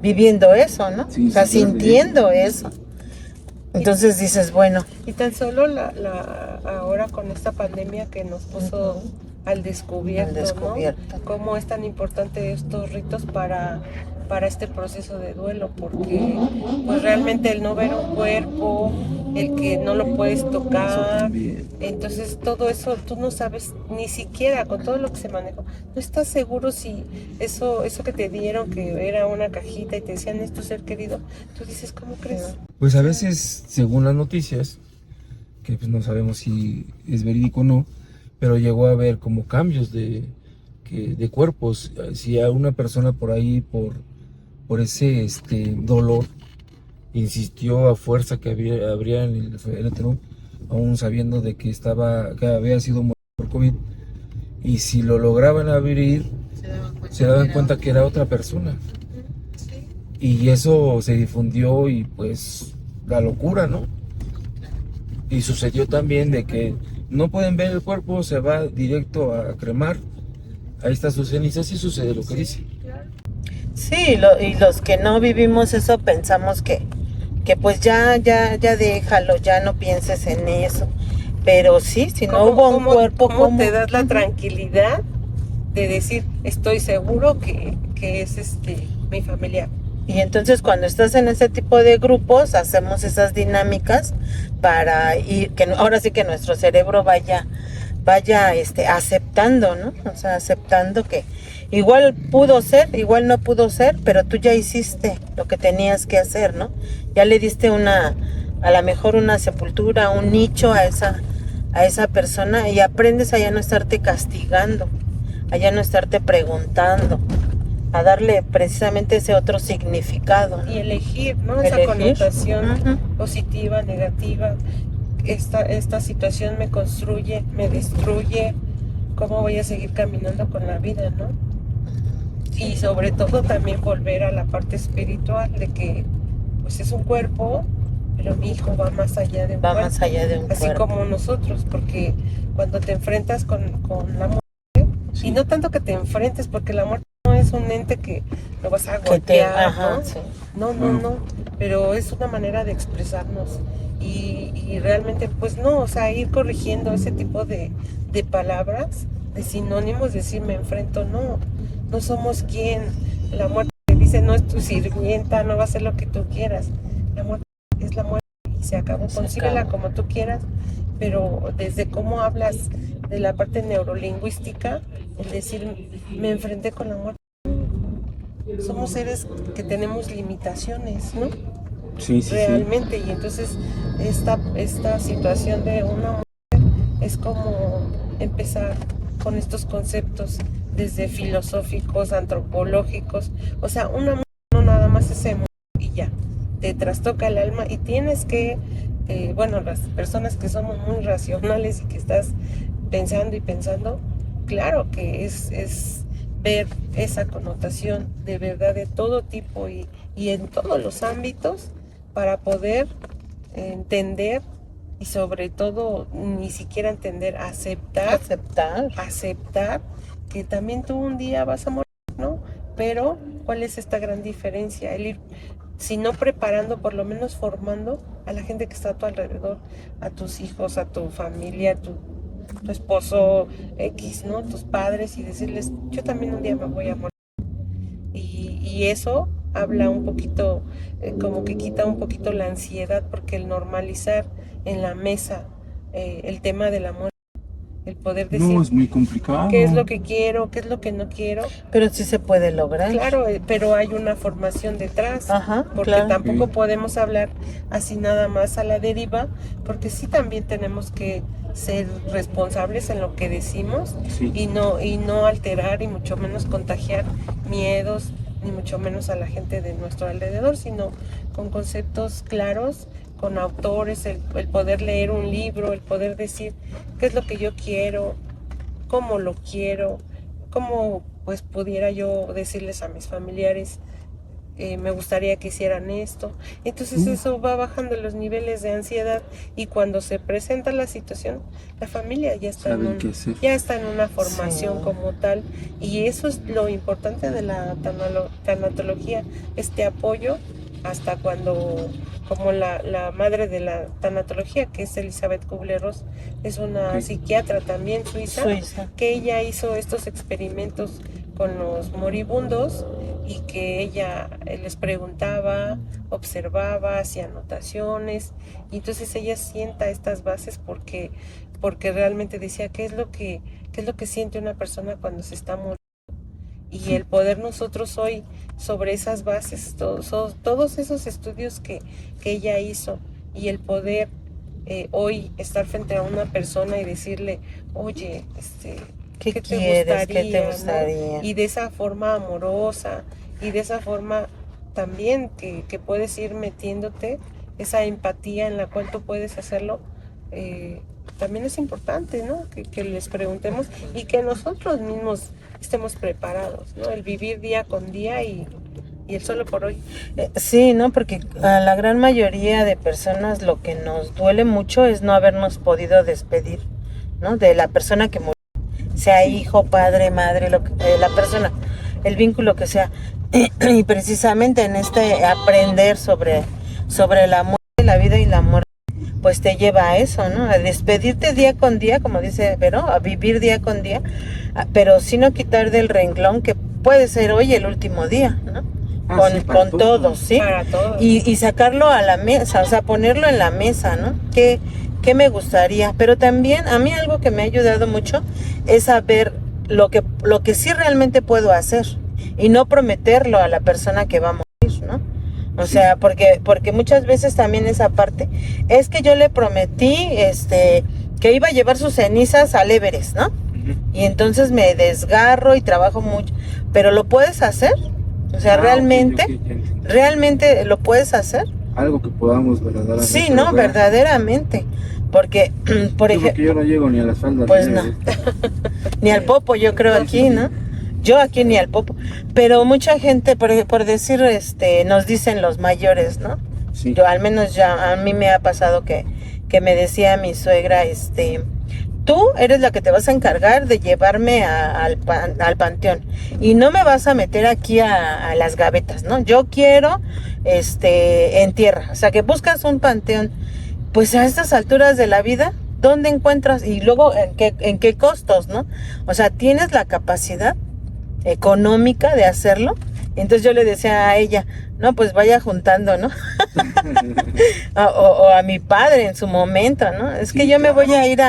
viviendo eso, ¿no? Sí, o sea, sí, sintiendo eso. Entonces dices, bueno, Y tan solo ahora con esta pandemia que nos puso al descubierto, ¿no? Cómo es tan importante estos ritos para este proceso de duelo, porque pues realmente el no ver un cuerpo, el que no lo puedes tocar, entonces todo eso tú no sabes, ni siquiera con todo lo que se manejó, no estás seguro si eso que te dieron, que era una cajita y te decían es tu ser querido, tú dices, ¿cómo crees? Pues a veces, según las noticias, que pues no sabemos si es verídico o no, pero llegó a haber como cambios de cuerpos. Si a una persona por ahí, por ese dolor, insistió a fuerza que habría en el féretro, aún sabiendo de que había sido muerto por COVID, y si lo lograban abrir, se daban cuenta que era otra persona. Y eso se difundió y pues la locura, ¿no? Y sucedió también de que no pueden ver el cuerpo, se va directo a cremar, ahí está sus cenizas y sucede lo que dice. sí, y los que no vivimos eso pensamos que pues ya déjalo, ya no pienses en eso. Pero sí, si no hubo un cuerpo, ¿cómo te das la tranquilidad de decir, estoy seguro que es mi familiar? Y entonces cuando estás en ese tipo de grupos, hacemos esas dinámicas para ir, que ahora sí que nuestro cerebro vaya aceptando, ¿no? O sea, aceptando que igual pudo ser, igual no pudo ser, pero tú ya hiciste lo que tenías que hacer, ¿no? Ya le diste a lo mejor una sepultura, un nicho a esa persona, y aprendes a ya no estarte castigando, a ya no estarte preguntando, a darle precisamente ese otro significado, ¿no? Y elegir, ¿no? Esa connotación positiva, negativa. Esta situación me construye, me destruye. ¿Cómo voy a seguir caminando con la vida, no? Y sobre todo también volver a la parte espiritual de que pues es un cuerpo, pero mi hijo va más allá de un cuerpo. Más allá de un así cuerpo. Como nosotros, porque cuando te enfrentas con la muerte, y no tanto que te enfrentes, porque la muerte no es un ente que lo vas a golpear, ¿no? Sí. No, pero es una manera de expresarnos y realmente pues no, o sea, ir corrigiendo ese tipo de palabras, de sinónimos, decir me enfrento, no somos quien. La muerte te dice no es tu sirvienta, no va a ser lo que tú quieras. La muerte es la muerte y se acabó, concíbela como tú quieras, pero desde cómo hablas de la parte neurolingüística, el decir me enfrenté con la muerte. Somos seres que tenemos limitaciones, ¿no? Sí. Realmente, y entonces esta situación de una mujer es como empezar con estos conceptos desde filosóficos, antropológicos. O sea, una mujer no nada más es emoción y ya, te trastoca el alma y tienes que, las personas que somos muy racionales y que estás pensando y pensando, claro que es ver esa connotación de verdad de todo tipo y en todos los ámbitos para poder entender y sobre todo ni siquiera entender, aceptar que también tú un día vas a morir, ¿no? Pero ¿cuál es esta gran diferencia? El ir, si no preparando, por lo menos formando a la gente que está a tu alrededor, a tus hijos, a tu familia, a tu esposo X, ¿no? Tus padres, y decirles, yo también un día me voy a morir. Y eso habla un poquito, como que quita un poquito la ansiedad, porque el normalizar en la mesa el tema de la muerte, el poder decir, No, es muy complicado. ¿qué es lo que quiero? ¿Qué es lo que no quiero? Pero sí se puede lograr. Claro, pero hay una formación detrás, porque claro. tampoco podemos hablar así nada más a la deriva, porque sí también tenemos que ser responsables en lo que decimos y no alterar y mucho menos contagiar miedos, ni mucho menos a la gente de nuestro alrededor, sino con conceptos claros, con autores, el poder leer un libro, el poder decir qué es lo que yo quiero, cómo lo quiero, cómo pues pudiera yo decirles a mis familiares, me gustaría que hicieran esto. Entonces eso va bajando los niveles de ansiedad, y cuando se presenta la situación, la familia ya está en una formación como tal, y eso es lo importante de la tanatología, este apoyo, hasta cuando, como la madre de la tanatología, que es Elizabeth Kubler-Ross, es una psiquiatra también suiza, que ella hizo estos experimentos con los moribundos, y que ella les preguntaba, observaba, hacía anotaciones, y entonces ella sienta estas bases porque realmente decía qué es lo que siente una persona cuando se está muriendo. Y el poder nosotros hoy, sobre esas bases, todos esos estudios que ella hizo, y el poder hoy estar frente a una persona y decirle, oye, ¿qué te gustaría? ¿No? Y de esa forma amorosa, y de esa forma también que puedes ir metiéndote esa empatía en la cual tú puedes hacerlo, también es importante, ¿no? Que les preguntemos y que nosotros mismos estemos preparados, ¿no? El vivir día con día y el solo por hoy. Sí, ¿no? Porque a la gran mayoría de personas lo que nos duele mucho es no habernos podido despedir, ¿no? De la persona que murió, sea hijo, padre, madre, la persona, el vínculo que sea. Y precisamente en este aprender sobre la muerte, la vida y la muerte, pues te lleva a eso, ¿no? A despedirte día con día, como dice Vero, a vivir día con día, pero sin no quitar del renglón que puede ser hoy el último día, ¿no? con todos, ¿sí? Para todos. Y sacarlo a la mesa, o sea, ponerlo en la mesa, ¿no? ¿Qué me gustaría? Pero también a mí algo que me ha ayudado mucho es saber lo que sí realmente puedo hacer y no prometerlo a la persona que va a morir, ¿no? O sea, porque muchas veces también esa parte es que yo le prometí que iba a llevar sus cenizas al Everest, ¿no? Y entonces me desgarro y trabajo mucho, pero ¿lo puedes hacer? O sea, realmente lo puedes hacer. Algo que podamos verdaderamente. Sí, no, verdaderamente. Porque, por ejemplo, yo no llego ni a las faldas. pues no, ni al Popo, yo creo aquí, ¿no? Yo aquí ni al Popo. Pero mucha gente, por decir, nos dicen los mayores, ¿no? Sí. Yo, al menos ya, a mí me ha pasado que me decía mi suegra, tú eres la que te vas a encargar de llevarme al panteón y no me vas a meter aquí a las gavetas, ¿no? Yo quiero, en tierra, o sea, que buscas un panteón, pues a estas alturas de la vida, ¿dónde encuentras? Y luego, ¿en qué costos, no? O sea, ¿tienes la capacidad económica de hacerlo? Entonces yo le decía a ella, no, pues vaya juntando, ¿no? o a mi padre en su momento, ¿no? Es que yo me voy a ir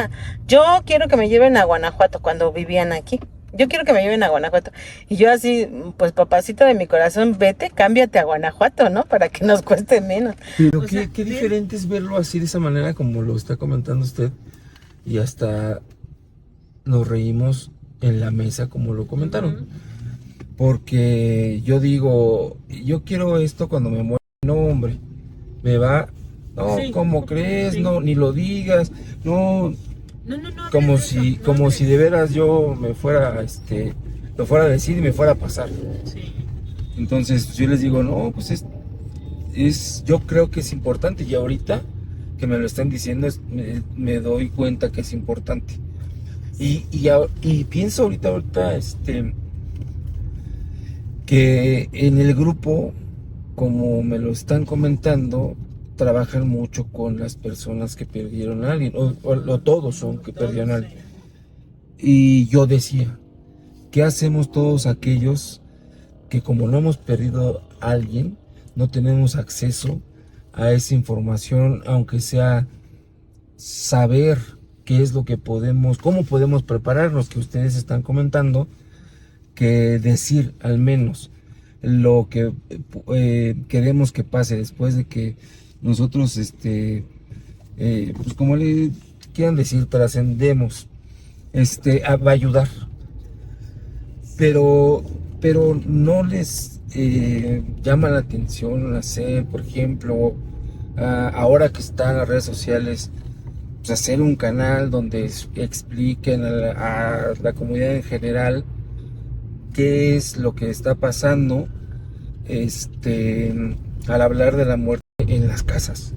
yo quiero que me lleven a Guanajuato cuando vivían aquí. Yo quiero que me lleven a Guanajuato. Y yo así, pues papacito de mi corazón, vete, cámbiate a Guanajuato, ¿no? Para que nos cueste menos. Pero qué diferente es verlo así de esa manera como lo está comentando usted. Y hasta nos reímos en la mesa como lo comentaron. Porque yo digo, yo quiero esto cuando me muera. No, hombre, me va. No, sí. ¿Cómo crees? Sí. No, ni lo digas. No. No, como si de veras yo me fuera, lo fuera a decir y me fuera a pasar. Sí. Entonces yo les digo, no, pues yo creo que es importante. Y ahorita que me lo están diciendo, me doy cuenta que es importante. Y pienso ahorita, que en el grupo, como me lo están comentando, trabajan mucho con las personas que perdieron a alguien, o todos son que perdieron a alguien. Y yo decía, ¿qué hacemos todos aquellos que como no hemos perdido a alguien, no tenemos acceso a esa información, aunque sea saber qué es lo que cómo podemos prepararnos, que ustedes están comentando, que decir al menos lo que queremos que pase después de que nosotros, pues como le quieran decir, trascendemos, va a ayudar. Pero no les llama la atención hacer, por ejemplo, ahora que están las redes sociales, pues hacer un canal donde expliquen a la comunidad en general qué es lo que está pasando al hablar de la muerte en las casas.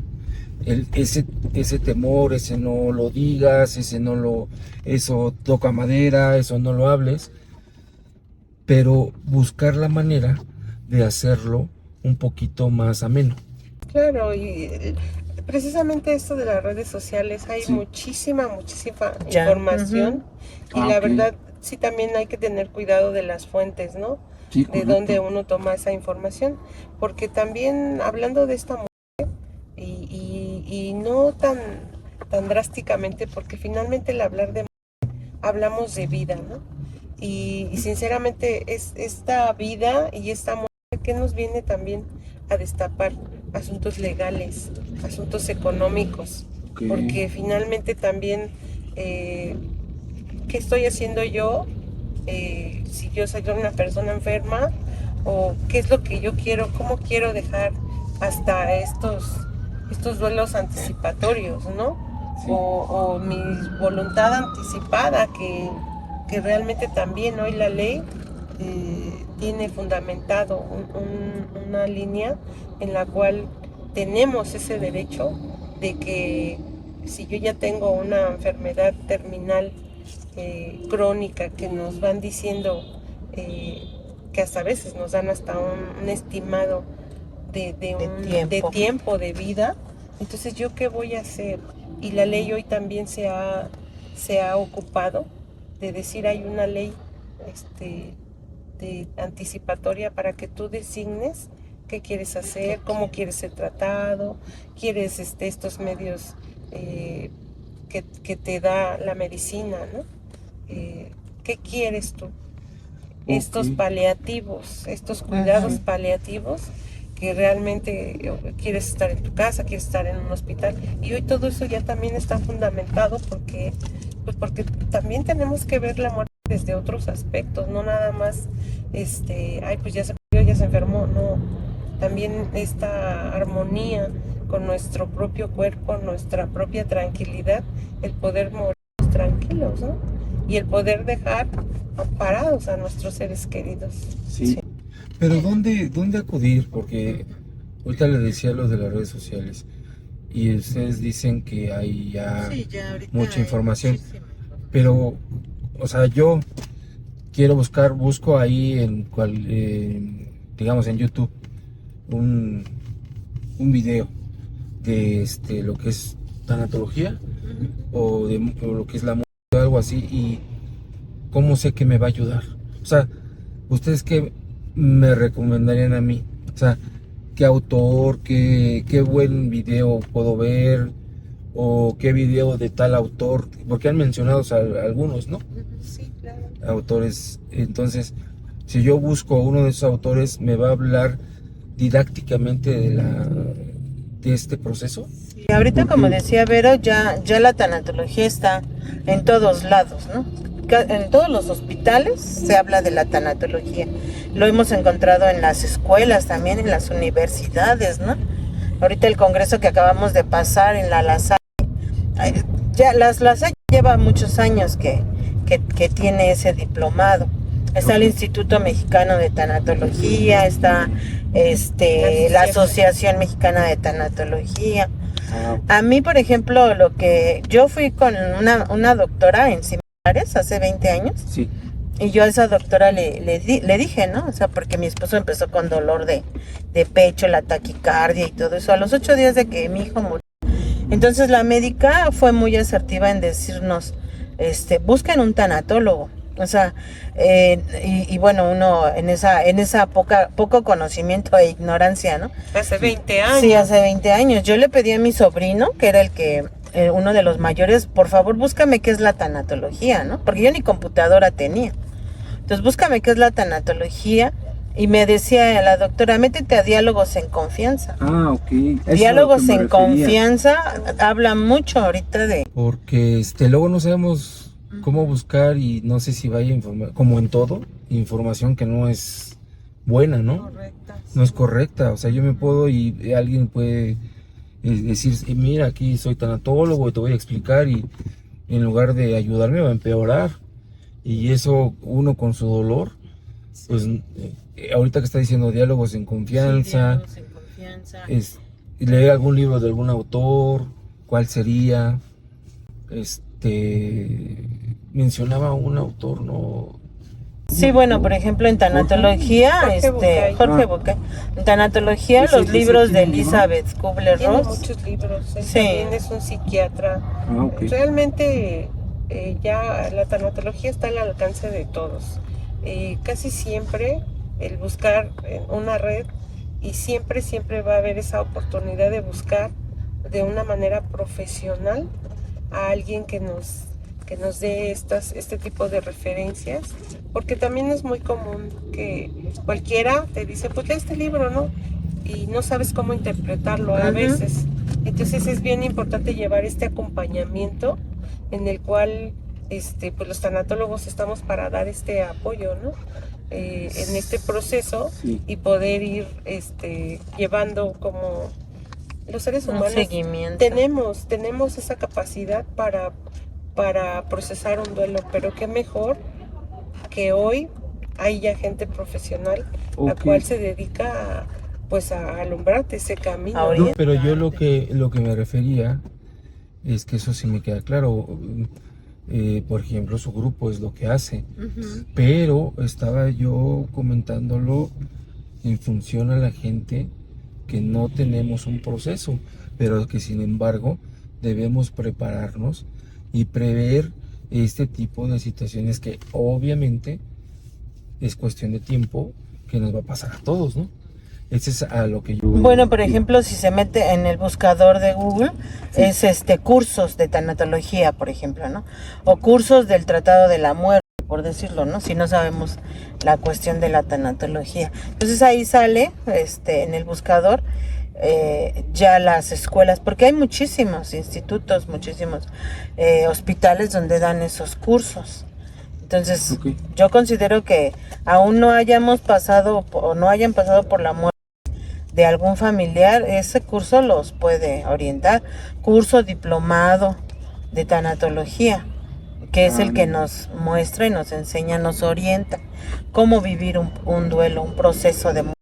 Ese temor, ese no lo digas, eso toca madera, eso no lo hables, pero buscar la manera de hacerlo un poquito más ameno. Claro, y precisamente esto de las redes sociales, hay muchísima información, y la verdad sí también hay que tener cuidado de las fuentes, ¿no? Sí, de dónde uno toma esa información, porque también hablando de esta muerte, y no tan drásticamente, porque finalmente al hablar de muerte, hablamos de vida, ¿no? Y sinceramente es esta vida y esta muerte que nos viene también a destapar asuntos legales, asuntos económicos, porque finalmente también, ¿qué estoy haciendo yo? Si yo soy una persona enferma, o qué es lo que yo quiero, cómo quiero dejar hasta estos duelos anticipatorios, ¿no? Sí. O mi voluntad anticipada, que realmente también hoy la ley tiene fundamentado una línea en la cual tenemos ese derecho de que si yo ya tengo una enfermedad terminal crónica, que nos van diciendo que hasta a veces nos dan hasta un estimado de tiempo de vida, entonces yo qué voy a hacer. Y la ley hoy también se ha ocupado de decir, hay una ley anticipatoria para que tú designes qué quieres hacer, cómo quieres ser tratado, quieres estos medios que te da la medicina, ¿no? ¿Qué quieres tú? Estos paliativos, estos cuidados paliativos que realmente quieres estar en tu casa, quieres estar en un hospital. Y hoy todo eso ya también está fundamentado porque también tenemos que ver la muerte desde otros aspectos, no nada más, ay, pues ya se murió, ya se enfermó, no. También esta armonía con nuestro propio cuerpo, nuestra propia tranquilidad, el poder morir tranquilos, ¿no? Y el poder dejar amparados a nuestros seres queridos. Sí. Pero ¿dónde acudir? Porque ahorita le decía lo de las redes sociales y ustedes dicen que hay ya mucha información. Pero, o sea, yo quiero busco ahí digamos en YouTube un video de lo que es tanatología o lo que es la muerte o algo así, y cómo sé que me va a ayudar. O sea, ¿ustedes qué me recomendarían a mí? O sea, ¿qué autor, qué buen video puedo ver? ¿O qué video de tal autor? Porque han mencionado, o sea, algunos, ¿no? Sí, claro. Autores. Entonces, si yo busco a uno de esos autores, ¿me va a hablar didácticamente de este proceso? Y ahorita, como decía Vero, ya la tanatología está en todos lados, ¿no? En todos los hospitales se habla de la tanatología. Lo hemos encontrado en las escuelas también, en las universidades, ¿no? Ahorita el congreso que acabamos de pasar en la LASAI, ya la LASAI lleva muchos años que tiene ese diplomado. Está el Instituto Mexicano de Tanatología, está la Asociación Mexicana de Tanatología. A mí, por ejemplo, yo fui con una doctora en Cimares hace 20 años. Sí. Y yo a esa doctora le dije, ¿no? O sea, porque mi esposo empezó con dolor de pecho, la taquicardia y todo eso, a los 8 días de que mi hijo murió. Entonces la médica fue muy asertiva en decirnos, busquen un tanatólogo. O sea, y bueno, uno en esa poco conocimiento e ignorancia, ¿no? Hace 20 años. Sí, hace 20 años. Yo le pedí a mi sobrino, que era uno de los mayores, por favor, búscame qué es la tanatología, ¿no? Porque yo ni computadora tenía. Entonces, búscame qué es la tanatología. Y me decía la doctora, métete a Diálogos en Confianza. Ah, ok. Diálogos en Confianza habla mucho ahorita de... Porque luego no sabemos cómo buscar y no sé si vaya a informar, como en todo, información que no es buena, ¿no? Correcta. No es correcta. O sea, yo me puedo y alguien puede decir, mira, aquí soy tanatólogo y te voy a explicar, y en lugar de ayudarme va a empeorar. Y eso uno con su dolor, pues ahorita que está diciendo Diálogos en Confianza, Sí, Diálogos en Confianza. Leer algún libro de algún autor, ¿cuál sería? Mencionaba un autor, ¿no? Sí, bueno, por ejemplo, en tanatología, Jorge Bucay. En tanatología, los libros de Elizabeth Tiene Kubler-Ross. muchos libros. Él Sí. también es un psiquiatra. Ok. Realmente ya la tanatología está al alcance de todos. Casi siempre el buscar en una red, y siempre va a haber esa oportunidad de buscar de una manera profesional a alguien que nos dé este tipo de referencias, porque también es muy común que cualquiera te dice, pues lee este libro, ¿no? Y no sabes cómo interpretarlo a veces. Entonces es bien importante llevar este acompañamiento en el cual pues los tanatólogos estamos para dar este apoyo, ¿no? En este proceso, Sí. y poder ir llevando como los seres Un humanos seguimiento. tenemos esa capacidad para procesar un duelo, pero qué mejor que hoy hay ya gente profesional la Ok. cual se dedica a alumbrarte ese camino. A No, pero yo lo que me refería es que eso sí me queda claro. Por ejemplo, su grupo es lo que hace, pero estaba yo comentándolo en función a la gente que no tenemos un proceso, pero que sin embargo debemos prepararnos y prever este tipo de situaciones que obviamente es cuestión de tiempo que nos va a pasar a todos, ¿no? Ese es a lo que yo... Bueno, por ejemplo, si se mete en el buscador de Google, Sí. es cursos de tanatología, por ejemplo, ¿no? O cursos del Tratado de la Muerte, por decirlo, ¿no? Si no sabemos la cuestión de la tanatología. Entonces ahí sale, en el buscador, ya las escuelas, porque hay muchísimos institutos, muchísimos hospitales donde dan esos cursos. Entonces, Ok. yo considero que aún no hayamos pasado o no hayan pasado por la muerte de algún familiar, ese curso los puede orientar. Curso diplomado de tanatología, que es el que nos muestra y nos enseña, nos orienta cómo vivir un duelo, un proceso de muerte.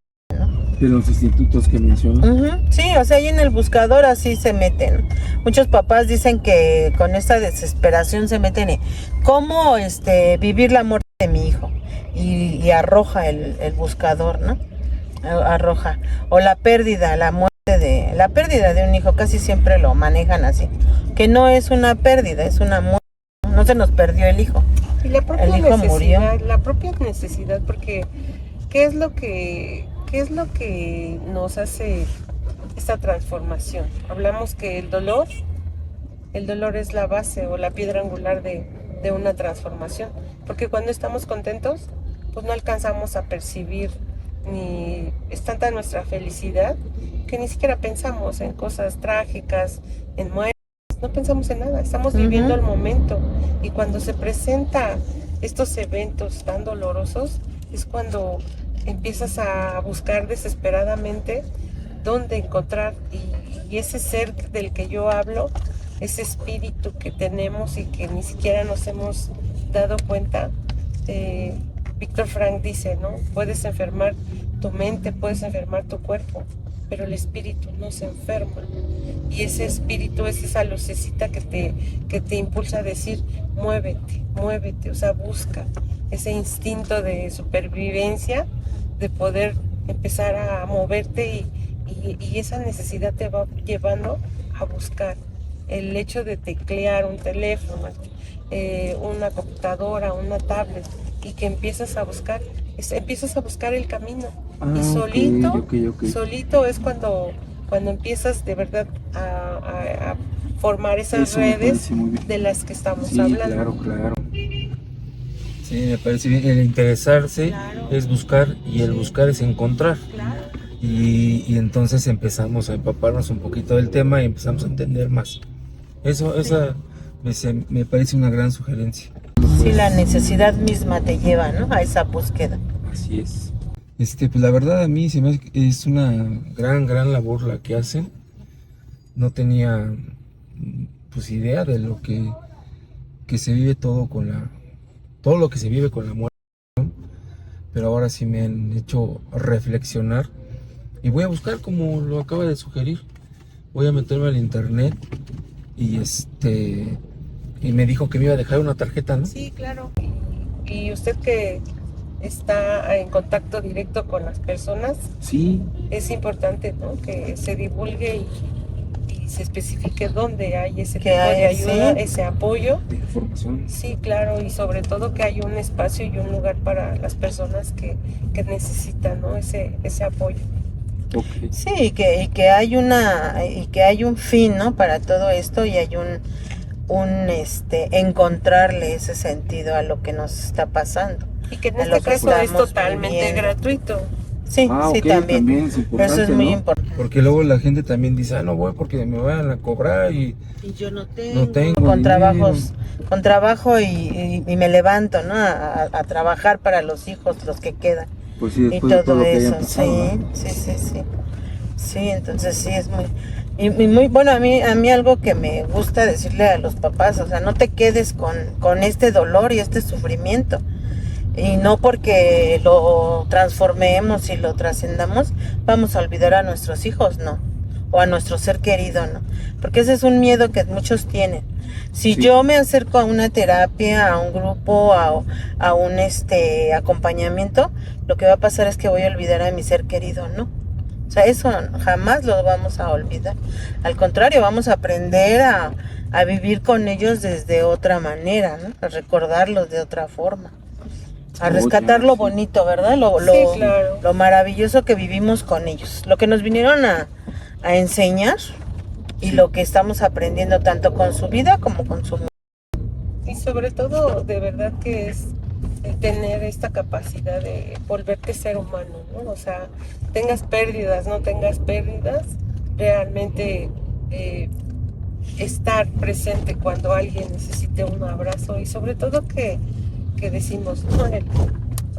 De los institutos que mencionas. Sí, o sea, ahí en el buscador así se meten. Muchos papás dicen que con esta desesperación se meten en cómo vivir la muerte de mi hijo. Y arroja el buscador, ¿no? Arroja. O la pérdida, la pérdida de un hijo, casi siempre lo manejan así. Que no es una pérdida, es una muerte. No se nos perdió el hijo. Y la propia El hijo murió. la propia necesidad, porque ¿qué es lo que nos hace esta transformación? Hablamos que el dolor es la base o la piedra angular de una transformación, porque cuando estamos contentos, pues no alcanzamos a percibir, ni es tanta nuestra felicidad que ni siquiera pensamos en cosas trágicas, en muertes, no pensamos en nada, estamos viviendo el momento. Y cuando se presentan estos eventos tan dolorosos, es cuando empiezas a buscar desesperadamente dónde encontrar, y ese ser del que yo hablo, ese espíritu que tenemos y que ni siquiera nos hemos dado cuenta. Víctor Frank dice, ¿no? Puedes enfermar tu mente, puedes enfermar tu cuerpo, pero el espíritu no se enferma. Y ese espíritu es esa lucecita que te impulsa a decir, muévete, o sea, busca ese instinto de supervivencia, de poder empezar a moverte, y esa necesidad te va llevando a buscar. El hecho de teclear un teléfono, una computadora, una tablet, y que empiezas a buscar el camino. Y solito, solito es cuando empiezas de verdad a formar esas redes de las que estamos hablando. Claro. Sí, me parece bien. El interesarse es buscar, y el buscar es encontrar. Y entonces empezamos a empaparnos un poquito del tema y empezamos a entender más. Esa me parece una gran sugerencia. Sí, la necesidad misma te lleva, ¿no? A esa búsqueda. Así es. Pues la verdad a mí se me hace que es una gran labor la que hacen. No tenía pues idea de lo que se vive todo lo que se vive con la muerte, ¿no? Pero ahora sí me han hecho reflexionar y voy a buscar, como lo acaba de sugerir. Voy a meterme al internet y me dijo que me iba a dejar una tarjeta, ¿no? Sí, claro. Y usted que está en contacto directo con las personas, Sí. es importante, ¿no? Que se divulgue y se especifique dónde hay ese Que tipo de hay, ayuda, sí. ese apoyo. De información. Sí, claro, y sobre todo que hay un espacio y un lugar para las personas que necesitan, ¿no? Ese apoyo. Okay. Sí, y que hay un fin, ¿no? Para todo esto, y hay un encontrarle ese sentido a lo que nos está pasando. Y que en A este lo que caso es estamos totalmente viviendo. gratuito. Sí, sí, también. es importante, Eso es muy ¿no? importante. Porque luego la gente también dice, no voy porque me van a cobrar y Y yo no no tengo con dinero. con trabajo y me levanto, ¿no? A trabajar para los hijos, los que quedan. Pues sí, Y después de todo todo lo que haya eso, pasado, ¿no? sí. Sí, entonces sí es muy... Y muy bueno, a mí algo que me gusta decirle a los papás, o sea, no te quedes con este dolor y este sufrimiento. Y no porque lo transformemos y lo trascendamos, vamos a olvidar a nuestros hijos, no. O a nuestro ser querido, no. Porque ese es un miedo que muchos tienen. Si Sí. yo me acerco a una terapia, a un grupo, a un acompañamiento, lo que va a pasar es que voy a olvidar a mi ser querido, ¿no? O sea, eso jamás lo vamos a olvidar. Al contrario, vamos a aprender a vivir con ellos desde otra manera, ¿no? A recordarlos de otra forma. rescatar lo bonito, ¿verdad? Sí, claro. Lo maravilloso que vivimos con ellos, lo que nos vinieron a enseñar y lo que estamos aprendiendo tanto con su vida como con su... Y sobre todo, de verdad que es tener esta capacidad de volverte ser humano, ¿no? O sea, tengas pérdidas, no tengas pérdidas, realmente estar presente cuando alguien necesite un abrazo y sobre todo que decimos, ¿no?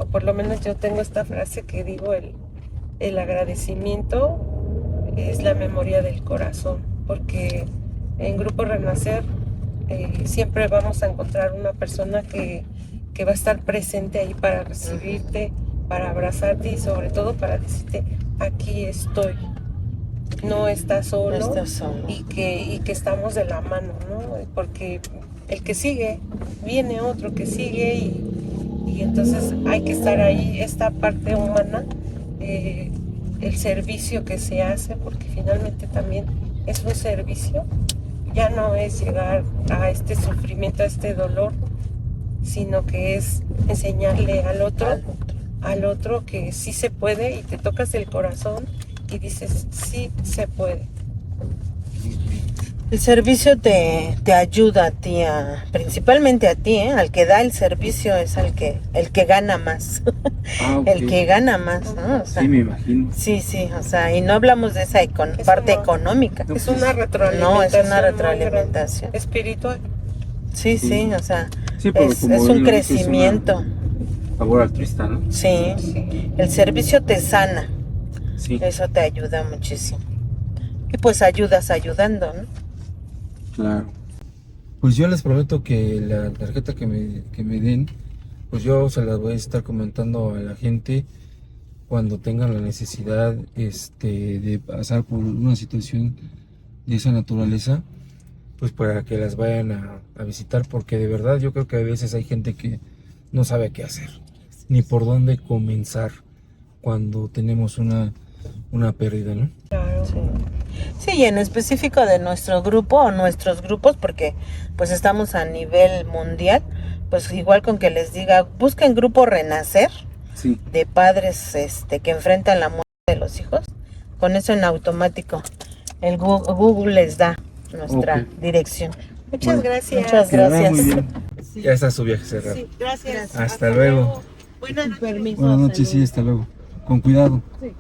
O por lo menos yo tengo esta frase que digo, el agradecimiento es la memoria del corazón, porque en Grupo Renacer siempre vamos a encontrar una persona que va a estar presente ahí para recibirte, para abrazarte y sobre todo para decirte, aquí estoy, no estás solo, No estás solo. y que estamos de la mano, ¿no? Porque el que sigue, viene otro que sigue y entonces hay que estar ahí, esta parte humana, el servicio que se hace, porque finalmente también es un servicio, ya no es llegar a este sufrimiento, a este dolor, sino que es enseñarle al otro que sí se puede y te tocas el corazón y dices, sí se puede. El servicio te ayuda a ti, principalmente a ti, al que da el servicio es el que gana más. Ok. El que gana más, ¿no? O sea, Sí, me imagino. sí, o sea, y no hablamos de esa parte económica. Es una retroalimentación. No, es una muy grande, retroalimentación. espiritual. Sí, Sí. o sea, Sí, pero es como un bien lo dices, crecimiento. Labor altruista, ¿no? Sí, Sí. el servicio te sana, Sí, eso te ayuda muchísimo. Y pues ayudas ayudando, ¿no? claro. Pues yo les prometo que la tarjeta que me den, pues yo se las voy a estar comentando a la gente cuando tengan la necesidad de pasar por una situación de esa naturaleza, pues para que las vayan a visitar, porque de verdad yo creo que a veces hay gente que no sabe qué hacer, ni por dónde comenzar cuando tenemos una pérdida, ¿no? Claro. Sí, y en específico de nuestro grupo o nuestros grupos, porque pues estamos a nivel mundial, pues igual con que les diga, busquen Grupo Renacer Sí, de padres que enfrentan la muerte de los hijos, con eso en automático el Google les da nuestra Ok. dirección. Muchas Bueno, gracias. Muchas quedará gracias. muy bien. Ya está su viaje cerrado. Sí, gracias. Hasta luego. Buenas noches. Permiso, Buenas noches, señor. sí, hasta luego. Con cuidado. Sí.